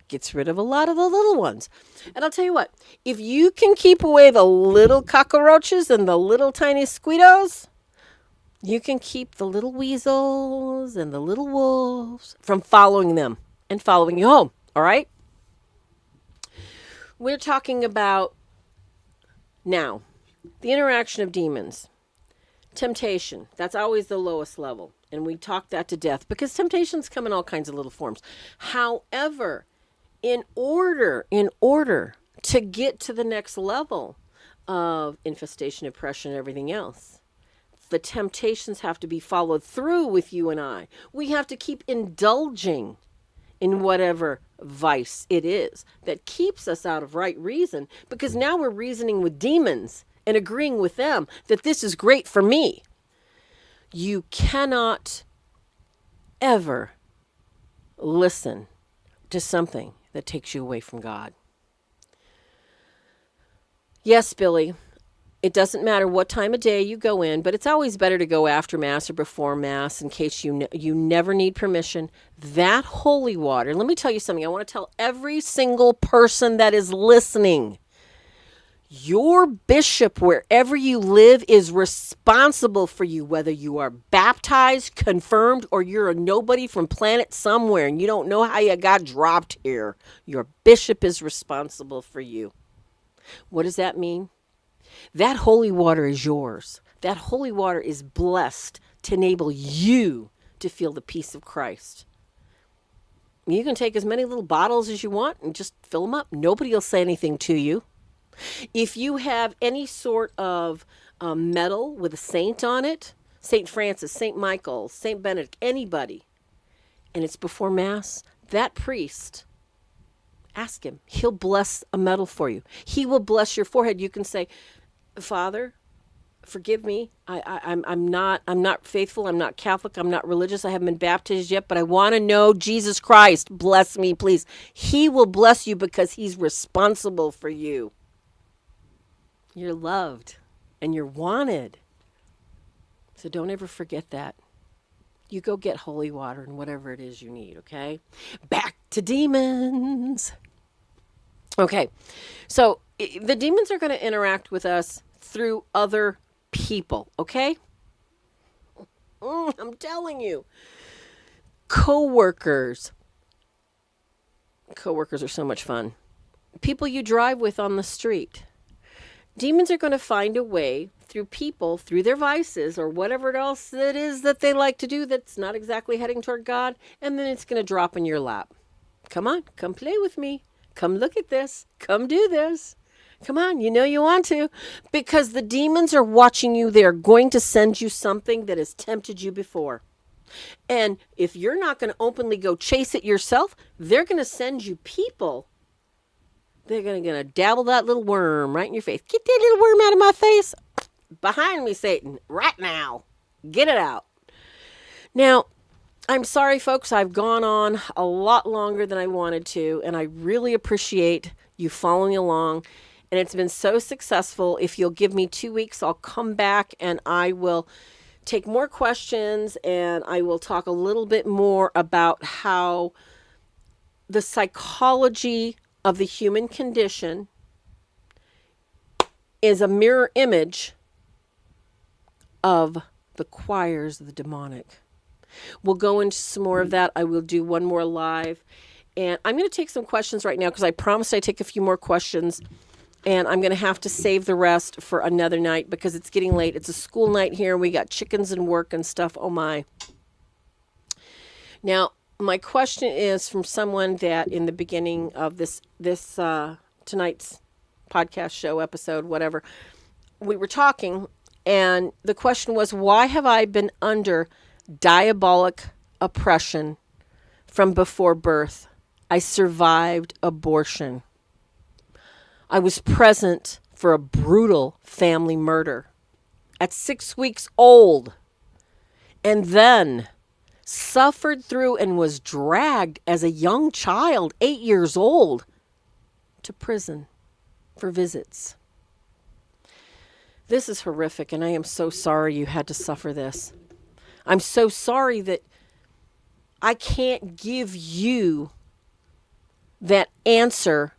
gets rid of a lot of the little ones. And I'll tell you what, if you can keep away the little cockroaches and the little tiny squiddos, you can keep the little weasels and the little wolves from following them and following you home, all right? We're talking about now the interaction of demons. Temptation, that's always the lowest level. And we talk that to death because temptations come in all kinds of little forms. However, in order to get to the next level of infestation, oppression, and everything else, the temptations have to be followed through with you and I. We have to keep indulging in whatever vice it is that keeps us out of right reason, because now we're reasoning with demons and agreeing with them that this is great for me. You cannot ever listen to something that takes you away from God. Yes, Billy, it doesn't matter what time of day you go in, but it's always better to go after Mass or before Mass in case you never need permission. That holy water, let me tell you something. I want to tell every single person that is listening. Your bishop, wherever you live, is responsible for you, whether you are baptized, confirmed, or you're a nobody from planet somewhere and you don't know how you got dropped here. Your bishop is responsible for you. What does that mean? That holy water is yours. That holy water is blessed to enable you to feel the peace of Christ. You can take as many little bottles as you want and just fill them up. Nobody will say anything to you. If you have any sort of medal with a saint on it, St. Francis, St. Michael, St. Benedict, anybody, and it's before Mass, that priest, ask him. He'll bless a medal for you. He will bless your forehead. You can say, Father, forgive me. I'm not faithful. I'm not Catholic. I'm not religious. I haven't been baptized yet, but I want to know Jesus Christ. Bless me, please. He will bless you because he's responsible for you. You're loved and you're wanted. So don't ever forget that. You go get holy water and whatever it is you need, okay? Back to demons. Okay, so the demons are going to interact with us through other people, okay? I'm telling you. Co-workers. Co-workers are so much fun. People you drive with on the street. Demons are going to find a way through people, through their vices or whatever else it is that they like to do that's not exactly heading toward God, and then it's going to drop in your lap. Come on, come play with me. Come look at this. Come do this. Come on, you know you want to. Because the demons are watching you. They're going to send you something that has tempted you before. And if you're not going to openly go chase it yourself, they're going to send you people. They're going to dabble that little worm right in your face. Get that little worm out of my face. Behind me, Satan. Right now. Get it out. Now, I'm sorry, folks, I've gone on a lot longer than I wanted to, and I really appreciate you following along. And it's been so successful. If you'll give me 2 weeks, I'll come back and I will take more questions and I will talk a little bit more about how the psychology of the human condition is a mirror image of the choirs of the demonic. We'll go into some more of that. I will do one more live. And I'm going to take some questions right now because I promised I'd take a few more questions. And I'm going to have to save the rest for another night because it's getting late. It's a school night here. We got chickens and work and stuff. Oh, my. Now, my question is from someone that in the beginning of this tonight's podcast show episode, whatever, we were talking. And the question was, why have I been under diabolic oppression from before birth? I survived abortion. I was present for a brutal family murder at 6 weeks old, and then suffered through and was dragged as a young child, 8 years old, to prison for visits. This is horrific, and I am so sorry you had to suffer this. I'm so sorry that I can't give you that answer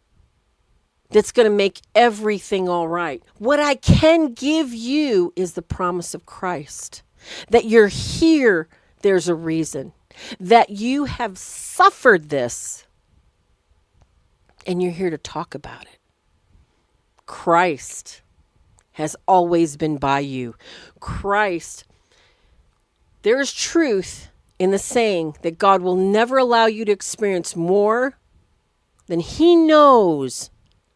that's going to make everything all right. What I can give you is the promise of Christ. That you're here, there's a reason. That you have suffered this, and you're here to talk about it. Christ has always been by you. Christ, there is truth in the saying that God will never allow you to experience more than He knows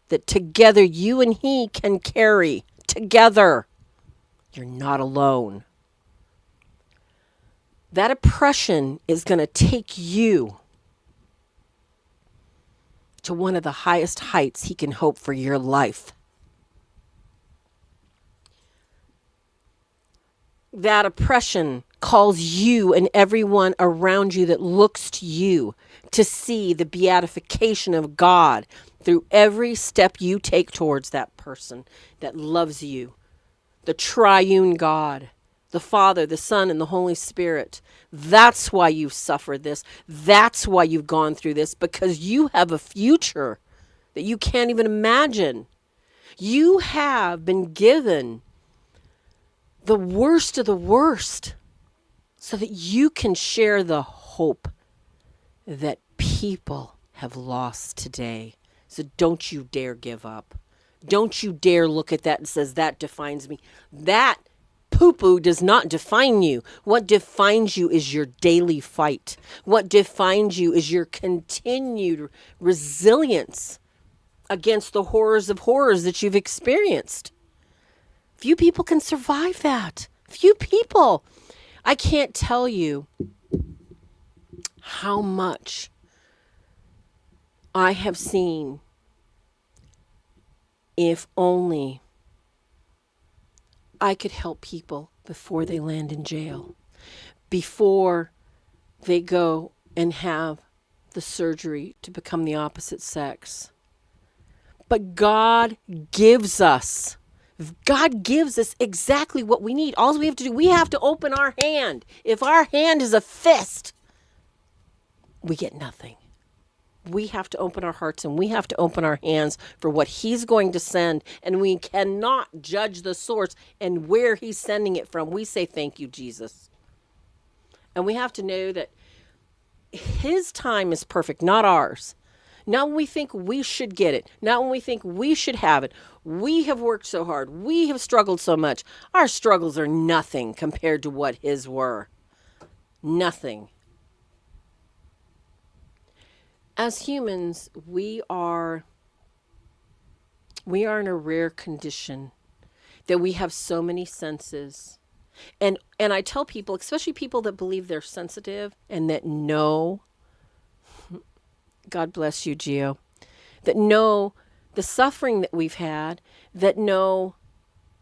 that together you and He can carry. Together. You're not alone. That oppression is going to take you to one of the highest heights He can hope for your life. That oppression calls you and everyone around you that looks to you to see the beatification of God through every step you take towards that person that loves you. The triune God, the Father, the Son, and the Holy Spirit. That's why you've suffered this. That's why you've gone through this, because you have a future that you can't even imagine. You have been given the worst of the worst so that you can share the hope that people have lost today. So don't you dare give up. Don't you dare look at that and says, that defines me. That poo-poo does not define you. What defines you is your daily fight. What defines you is your continued resilience against the horrors of horrors that you've experienced. Few people can survive that. Few people. I can't tell you how much I have seen. If only I could help people before they land in jail, before they go and have the surgery to become the opposite sex. But God gives us exactly what we need. All we have to do, we have to open our hand. If our hand is a fist, we get nothing. We have to open our hearts and we have to open our hands for what He's going to send. And we cannot judge the source and where He's sending it from. We say, thank you, Jesus. And we have to know that His time is perfect, not ours. Not when we think we should get it. Not when we think we should have it. We have worked so hard. We have struggled so much. Our struggles are nothing compared to what His were. Nothing. As humans, we are in a rare condition that we have so many senses. And I tell people, especially people that believe they're sensitive and that know, God bless you, Gio, that know the suffering that we've had, that know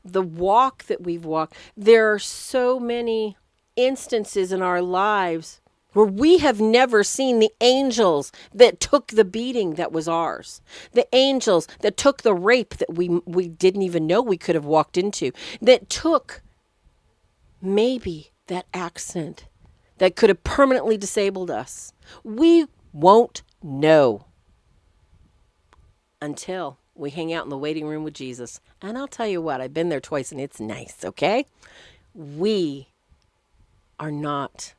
the walk that we've walked. There are so many instances in our lives where we have never seen the angels that took the beating that was ours, the angels that took the rape that we didn't even know we could have walked into, that took maybe that accident that could have permanently disabled us. We won't know until we hang out in the waiting room with Jesus. And I'll tell you what, I've been there twice and it's nice, okay? We are not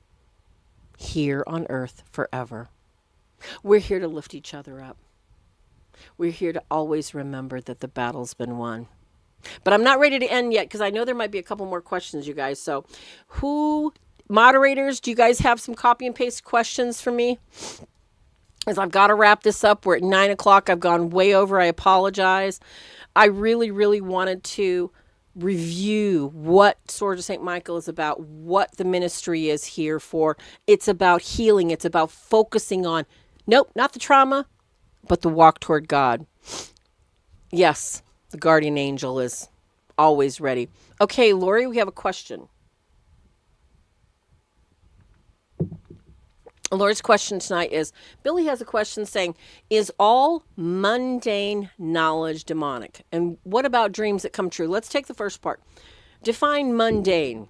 here on earth forever. We're here to lift each other up. We're here to always remember that the battle's been won. But I'm not ready to end yet because I know there might be a couple more questions, you guys. So moderators, do you guys have some copy and paste questions for me? Because I've got to wrap this up. We're at 9 o'clock. I've gone way over. I apologize. I really, really wanted to review what Sword of St. Michael is about, what the ministry is here for. It's about healing. It's about focusing on, nope, not the trauma, but the walk toward God. Yes, the guardian angel is always ready. Okay, Lori, we have a question. Lori's question tonight is, Billy has a question saying, is all mundane knowledge demonic? And what about dreams that come true? Let's take the first part. Define mundane.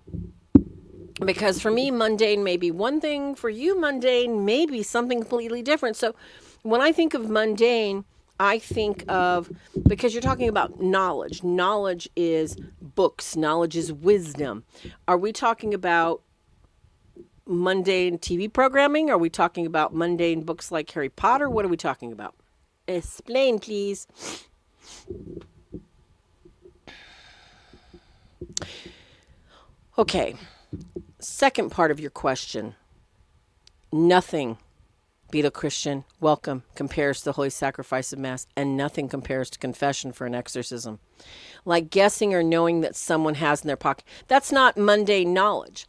Because for me, mundane may be one thing. For you, mundane may be something completely different. So when I think of mundane, I think of, because you're talking about knowledge. Knowledge is books. Knowledge is wisdom. Are we talking about mundane TV programming? Are we talking about mundane books like Harry Potter? What are we talking about? Explain, please. Okay. Second part of your question. Nothing, be the Christian, welcome, compares to the holy sacrifice of Mass, and nothing compares to confession for an exorcism. Like guessing or knowing that someone has in their pocket. That's not mundane knowledge.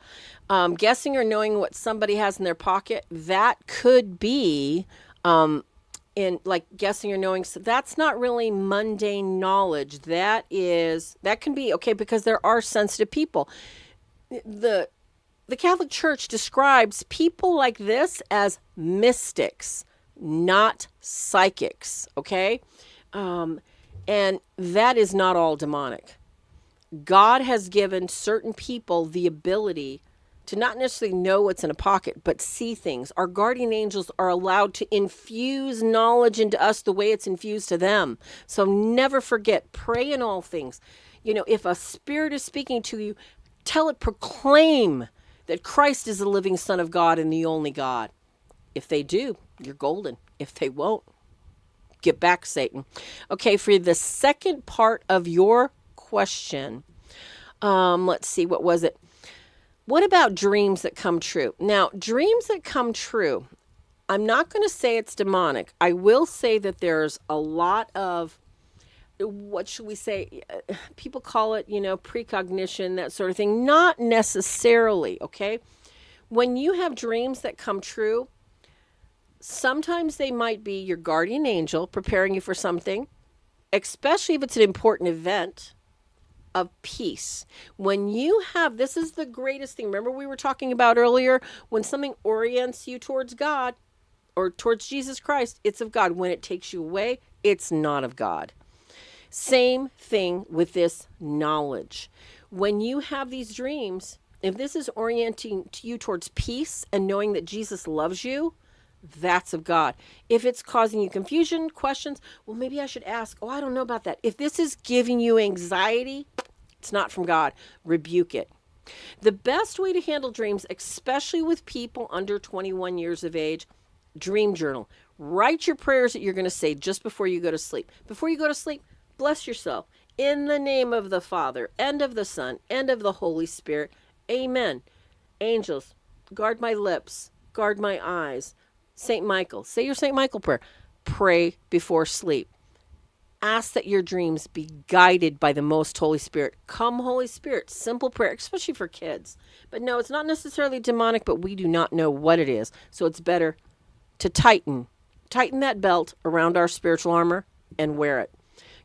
Guessing or knowing what somebody has in their pocket, that could be in like guessing or knowing. So that's not really mundane knowledge. That can be okay, because there are sensitive people. The Catholic Church describes people like this as mystics, not psychics. Okay. And that is not all demonic. God has given certain people the ability to not necessarily know what's in a pocket, but see things. Our guardian angels are allowed to infuse knowledge into us the way it's infused to them. So never forget, pray in all things. If a spirit is speaking to you, tell it, proclaim that Christ is the living Son of God and the only God. If they do, you're golden. If they won't, get back, Satan. Okay, for the second part of your question, let's see, what was it? What about dreams that come true? Now, dreams that come true, I'm not going to say it's demonic. I will say that there's a lot of, what should we say? People call it, precognition, that sort of thing. Not necessarily, okay? When you have dreams that come true, sometimes they might be your guardian angel preparing you for something, especially if it's an important event of peace. When you have, this is the greatest thing. Remember we were talking about earlier, when something orients you towards God or towards Jesus Christ, it's of God. When it takes you away, it's not of God. Same thing with this knowledge. When you have these dreams, if this is orienting you towards peace and knowing that Jesus loves you, that's of God. If it's causing you confusion, questions, well, maybe I should ask, I don't know about that. If this is giving you anxiety, it's not from God. Rebuke it. The best way to handle dreams, especially with people under 21 years of age, dream journal. Write your prayers that you're going to say just before you go to sleep. Before you go to sleep, bless yourself. In the name of the Father, and of the Son, and of the Holy Spirit. Amen. Angels, guard my lips, guard my eyes. St. Michael, say your St. Michael prayer. Pray before sleep. Ask that your dreams be guided by the most Holy Spirit. Come, Holy Spirit. Simple prayer, especially for kids. But no, it's not necessarily demonic, but we do not know what it is. So it's better to tighten that belt around our spiritual armor and wear it.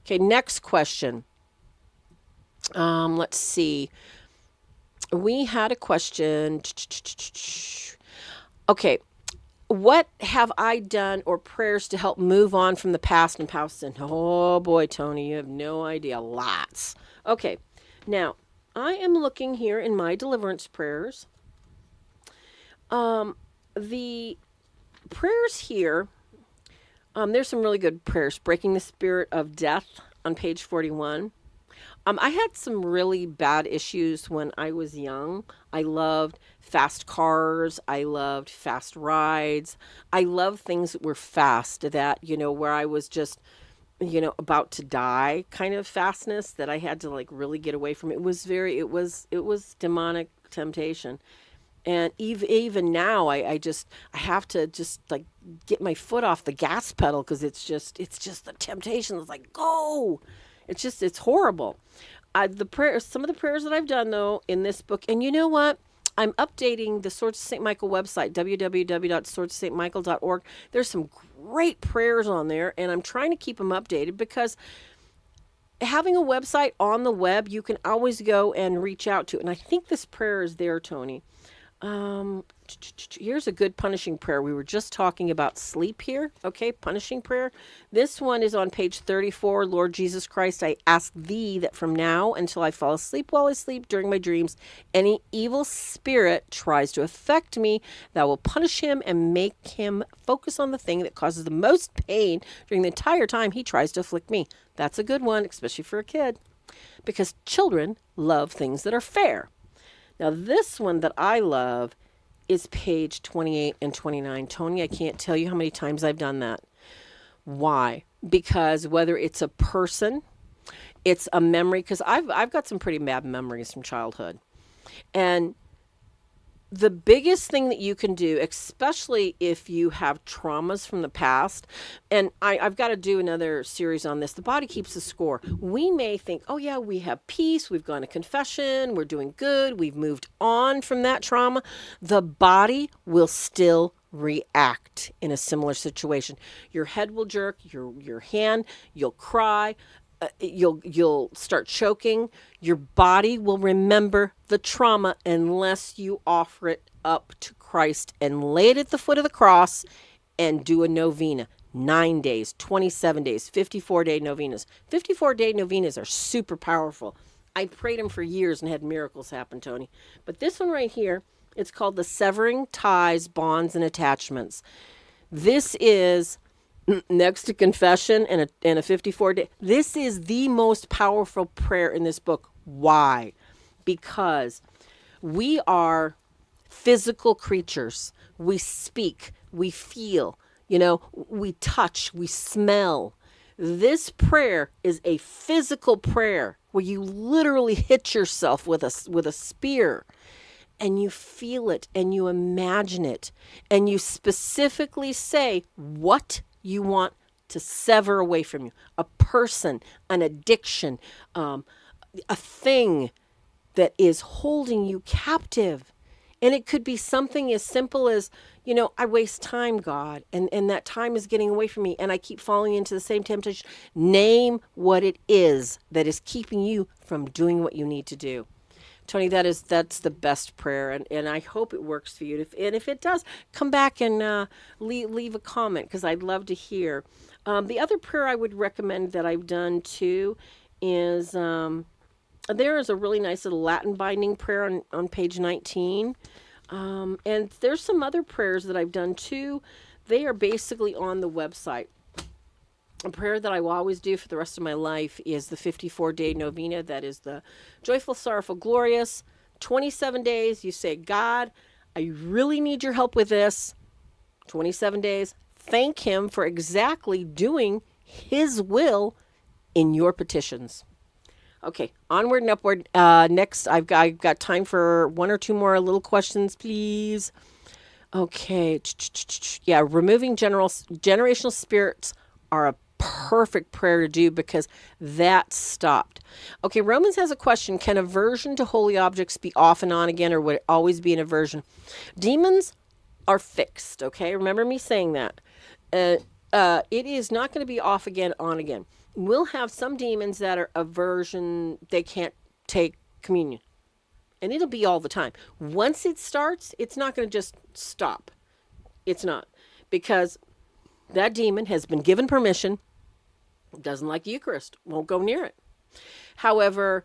Okay, next question. Let's see. We had a question. Okay. What have I done or prayers to help move on from the past and past sin? Oh boy, Tony, you have no idea. Lots. Okay. Now, I am looking here in my deliverance prayers. The prayers here, there's some really good prayers. Breaking the spirit of death on page 41. I had some really bad issues when I was young. I loved fast cars. I loved fast rides. I loved things that were fast, that, where I was just, about to die kind of fastness that I had to like really get away from. It was demonic temptation. And even now, I have to just like get my foot off the gas pedal because it's just the temptation. It's like, go. It's horrible. Some of the prayers that I've done though in this book, and you know what? I'm updating the Swords of St. Michael website, www.swordsofstmichael.org. There's some great prayers on there, and I'm trying to keep them updated because having a website on the web, you can always go and reach out to. And I think this prayer is there, Tony. Um, Here's a good punishing prayer. We were just talking about sleep here. Okay, punishing prayer. This one is on page 34. Lord Jesus Christ, I ask thee that from now until I fall asleep while I sleep during my dreams, any evil spirit tries to affect me, thou will punish him and make him focus on the thing that causes the most pain during the entire time he tries to afflict me. That's a good one, especially for a kid, because children love things that are fair. Now, this one that I love is page 28 and 29. Tony, I can't tell you how many times I've done that. Why? Because whether it's a person, it's a memory, because I've got some pretty bad memories from childhood. And the biggest thing that you can do, especially if you have traumas from the past, and I've got to do another series on this. The body keeps the score. We may think, oh yeah, we have peace. We've gone to confession. We're doing good. We've moved on from that trauma. The body will still react in a similar situation. Your head will jerk, your hand, you'll cry, you'll start choking. Your body will remember the trauma unless you offer it up to Christ and lay it at the foot of the cross and do a novena. 9 days, 27 days, 54-day novenas. 54-day novenas are super powerful. I prayed them for years and had miracles happen, Tony. But this one right here, it's called the Severing Ties, Bonds, and Attachments. This is next to confession and a 54-day. This is the most powerful prayer in this book. Why? Because we are physical creatures. We speak, we feel, we touch, we smell. This prayer is a physical prayer where you literally hit yourself with a spear, and you feel it and you imagine it, and you specifically say what you want to sever away from you: a person, an addiction, a thing that is holding you captive. And it could be something as simple as, I waste time, God, and that time is getting away from me, and I keep falling into the same temptation. Name what it is that is keeping you from doing what you need to do. Tony, that's the best prayer, and I hope it works for you. And if it does, come back and leave a comment, because I'd love to hear. The other prayer I would recommend that I've done too is there is a really nice little Latin binding prayer on page 19. And there's some other prayers that I've done too. They are basically on the website. A prayer that I will always do for the rest of my life is the 54-day novena. That is the Joyful, Sorrowful, Glorious. 27 days. You say, God, I really need your help with this. 27 days. Thank him for exactly doing his will in your petitions. Okay, onward and upward. Next, I've got time for one or two more little questions, please. Okay. Yeah, removing generational spirits are a perfect prayer to do because that stopped. Okay, Romans has a question. Can aversion to holy objects be off and on again, or would it always be an aversion? Demons are fixed, okay? Remember me saying that. It is not going to be off again, on again. We'll have some demons that are aversion, they can't take communion. And it'll be all the time. Once it starts, it's not going to just stop. It's not. Because that demon has been given permission, doesn't like the Eucharist, won't go near it. However,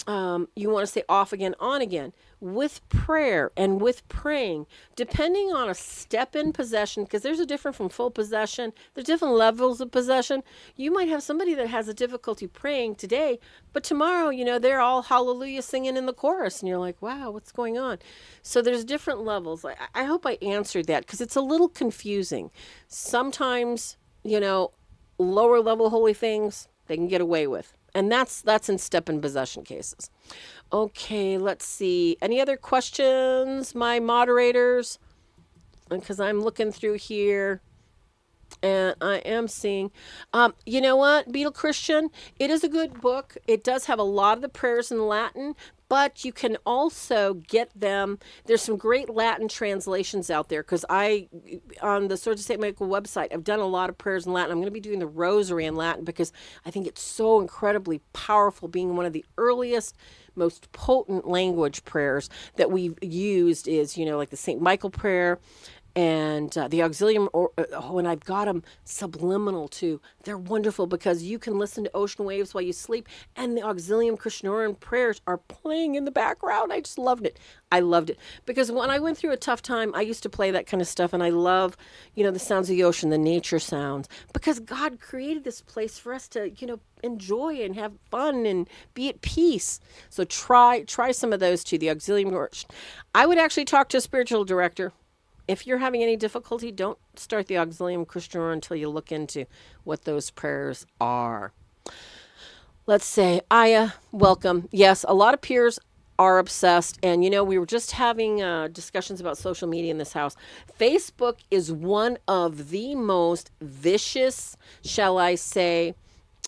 you want to stay off again, on again, with prayer and with praying, depending on a step in possession, because there's a difference from full possession. There's different levels of possession. You might have somebody that has a difficulty praying today, but tomorrow, they're all hallelujah singing in the chorus, and you're like, wow, what's going on? So there's different levels. I hope I answered that, because it's a little confusing. Sometimes, lower level holy things they can get away with. And that's in step and possession cases. Okay, let's see. Any other questions, my moderators? Because I'm looking through here and I am seeing, you know what, Beetle Christian? It is a good book. It does have a lot of the prayers in Latin, but you can also get them. There's some great Latin translations out there, because on the Swords of St. Michael website, I've done a lot of prayers in Latin. I'm going to be doing the rosary in Latin because I think it's so incredibly powerful, being one of the earliest, most potent language prayers that we've used is, like the St. Michael prayer, and the auxilium, and I've got them subliminal too. They're wonderful because you can listen to ocean waves while you sleep, and the auxilium Krishnoran prayers are playing in the background. I just loved it. I loved it because when I went through a tough time, I used to play that kind of stuff, and I love, the sounds of the ocean, the nature sounds, because God created this place for us to, enjoy and have fun and be at peace. So try some of those too. The auxilium. I would actually talk to a spiritual director. If you're having any difficulty, don't start the auxilium Christian until you look into what those prayers are. Let's say, Aya, welcome. Yes, a lot of peers are obsessed. And, we were just having discussions about social media in this house. Facebook is one of the most vicious, shall I say,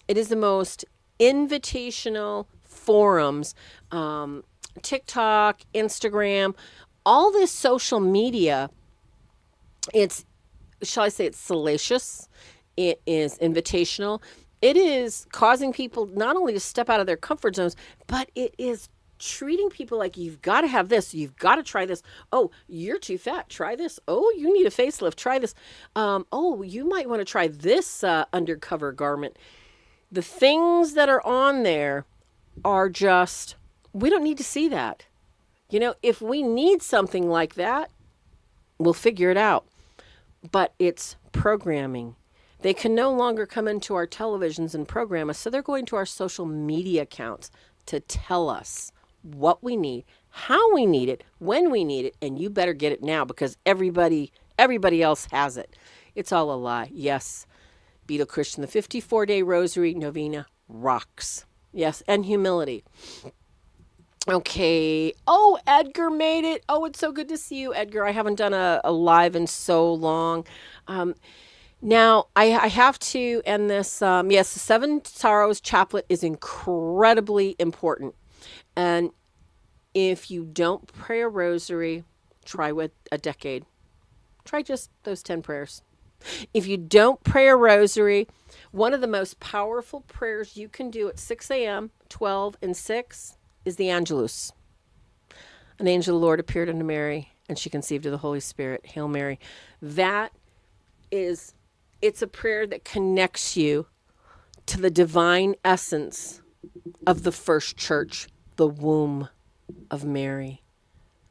it is the most invitational forums. TikTok, Instagram, all this social media, shall I say, it's salacious. It is invitational. It is causing people not only to step out of their comfort zones, but it is treating people like, you've got to have this. You've got to try this. Oh, you're too fat. Try this. Oh, you need a facelift. Try this. Oh, you might want to try this undercover garment. The things that are on there are just, we don't need to see that. If we need something like that, we'll figure it out. But it's programming. They can no longer come into our televisions and program us, so they're going to our social media accounts to tell us what we need, how we need it, when we need it, and you better get it now because everybody else has it. It's all a lie. Yes, Beetle Christian, the 54-day rosary novena rocks. Yes, and humility. Okay. Oh, Edgar made it. Oh, it's so good to see you, Edgar. I haven't done a live in so long. Now, I have to end this. Yes, the Seven Sorrows Chaplet is incredibly important. And if you don't pray a rosary, try with a decade. Try just those 10 prayers. If you don't pray a rosary, one of the most powerful prayers you can do at 6 a.m., 12, and 6 is the Angelus. An angel of the Lord appeared unto Mary, and she conceived of the Holy Spirit. Hail Mary. It's a prayer that connects you to the divine essence of the first church, the womb of Mary,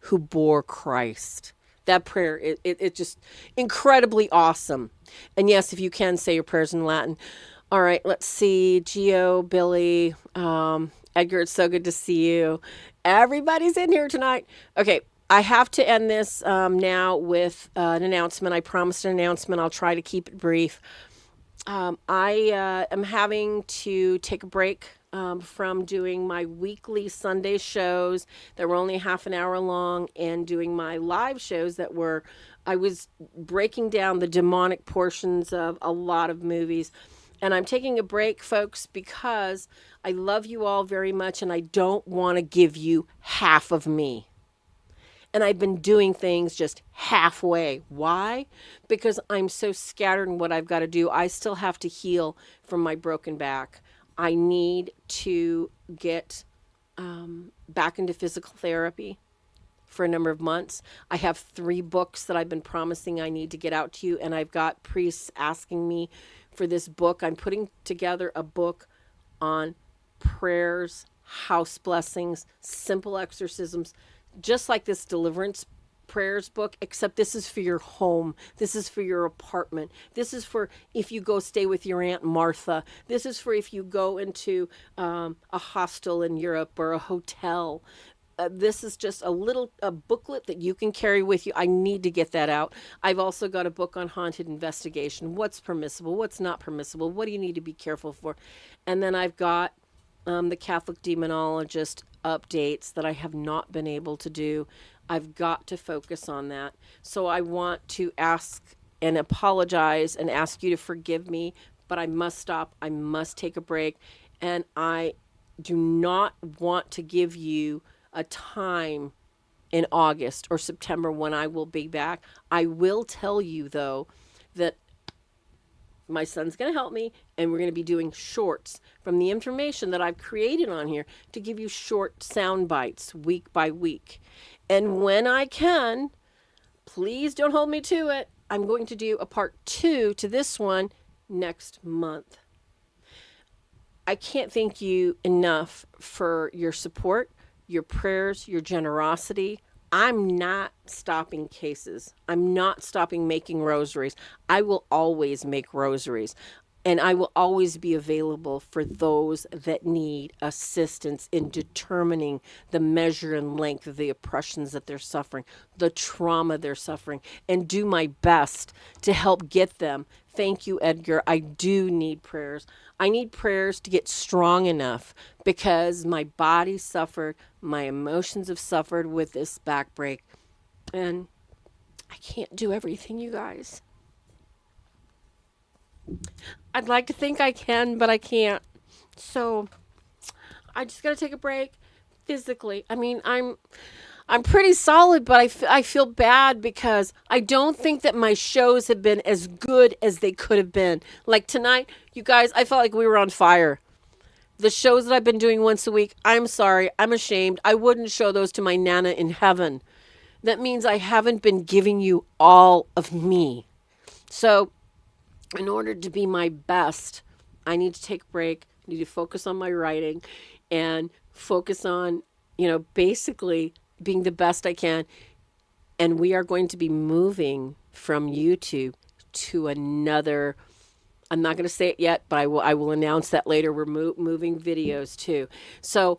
who bore Christ. That prayer, it's just incredibly awesome. And yes, if you can, say your prayers in Latin. All right, let's see. Gio, Billy, Edgar, it's so good to see you. Everybody's in here tonight. Okay, I have to end this now with an announcement. I promised an announcement. I'll try to keep it brief. I am having to take a break from doing my weekly Sunday shows that were only half an hour long and doing my live shows I was breaking down the demonic portions of a lot of movies. And I'm taking a break, folks, because I love you all very much and I don't want to give you half of me. And I've been doing things just halfway. Why? Because I'm so scattered in what I've got to do. I still have to heal from my broken back. I need to get back into physical therapy for a number of months. I have 3 books that I've been promising I need to get out to you, and I've got priests asking me for this book. I'm putting together a book on prayers, house blessings, simple exorcisms, just like this deliverance prayers book, except this is for your home. This is for your apartment. This is for if you go stay with your Aunt Martha. This is for if you go into a hostel in Europe or a hotel. This is just a booklet that you can carry with you. I need to get that out. I've also got a book on haunted investigation. What's permissible? What's not permissible? What do you need to be careful for? And then I've got the Catholic Demonologist updates that I have not been able to do. I've got to focus on that. So I want to ask and apologize and ask you to forgive me, but I must stop. I must take a break. And I do not want to give you a time in August or September when I will be back. I will tell you, though, that my son's going to help me, and we're going to be doing shorts from the information that I've created on here to give you short sound bites week by week. And when I can, please don't hold me to it. I'm going to do a part 2 to this one next month. I can't thank you enough for your support, your prayers, your generosity. I'm not stopping cases. I'm not stopping making rosaries. I will always make rosaries. And I will always be available for those that need assistance in determining the measure and length of the oppressions that they're suffering, the trauma they're suffering, and do my best to help get them. Thank you, Edgar. I do need prayers. I need prayers to get strong enough because my body suffered, my emotions have suffered with this back break, and I can't do everything, you guys. I'd like to think I can, but I can't. So I just got to take a break physically. I mean, I'm pretty solid, but I feel bad because I don't think that my shows have been as good as they could have been. Like tonight, you guys, I felt like we were on fire. The shows that I've been doing once a week, I'm sorry, I'm ashamed. I wouldn't show those to my Nana in heaven. That means I haven't been giving you all of me. So in order to be my best, I need to take a break. I need to focus on my writing and focus on, basically being the best I can. And we are going to be moving from YouTube to another. I'm not going to say it yet, but I will announce that later. We're moving videos too. So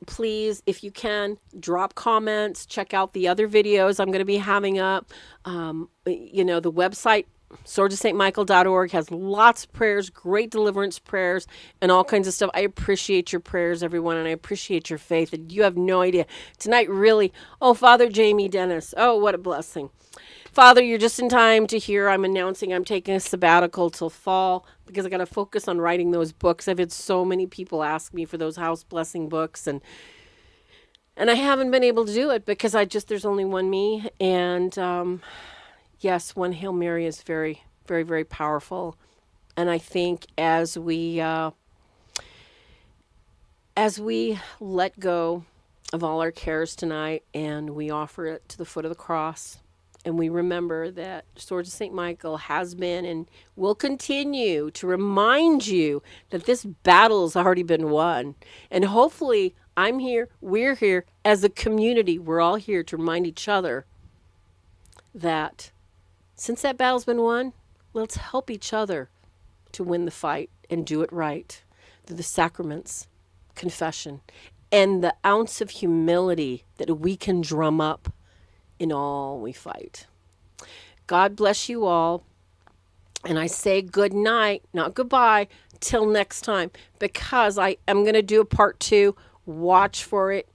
please, if you can, drop comments, check out the other videos I'm going to be having up. The website, swordsofstmichael.org, has lots of prayers, great deliverance prayers, and all kinds of stuff. I appreciate your prayers, everyone, and I appreciate your faith. And you have no idea. Tonight, really, Father Jamie Dennis, what a blessing. Father, you're just in time to hear I'm announcing I'm taking a sabbatical till fall because I got to focus on writing those books. I've had so many people ask me for those house blessing books, and I haven't been able to do it because there's only one me, and yes, one Hail Mary is very, very, very powerful. And I think as we let go of all our cares tonight and we offer it to the foot of the cross, and we remember that Swords of St. Michael has been and will continue to remind you that this battle's already been won. And hopefully I'm here, we're here as a community. We're all here to remind each other that since that battle's been won, let's help each other to win the fight and do it right through the sacraments, confession, and the ounce of humility that we can drum up in all we fight. God bless you all. And I say good night, not goodbye, till next time, because I am going to do a part 2. Watch for it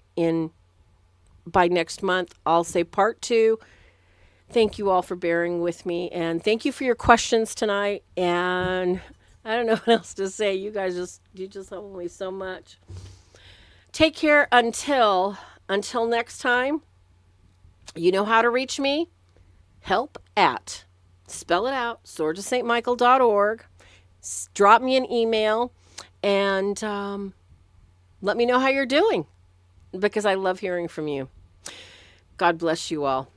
by next month. I'll say part 2. Thank you all for bearing with me, and thank you for your questions tonight. And I don't know what else to say. You guys you just help me so much. Take care until next time. You know how to reach me. Help at, spell it out, swordsofstmichael.org. Drop me an email and let me know how you're doing. because I love hearing from you. God bless you all.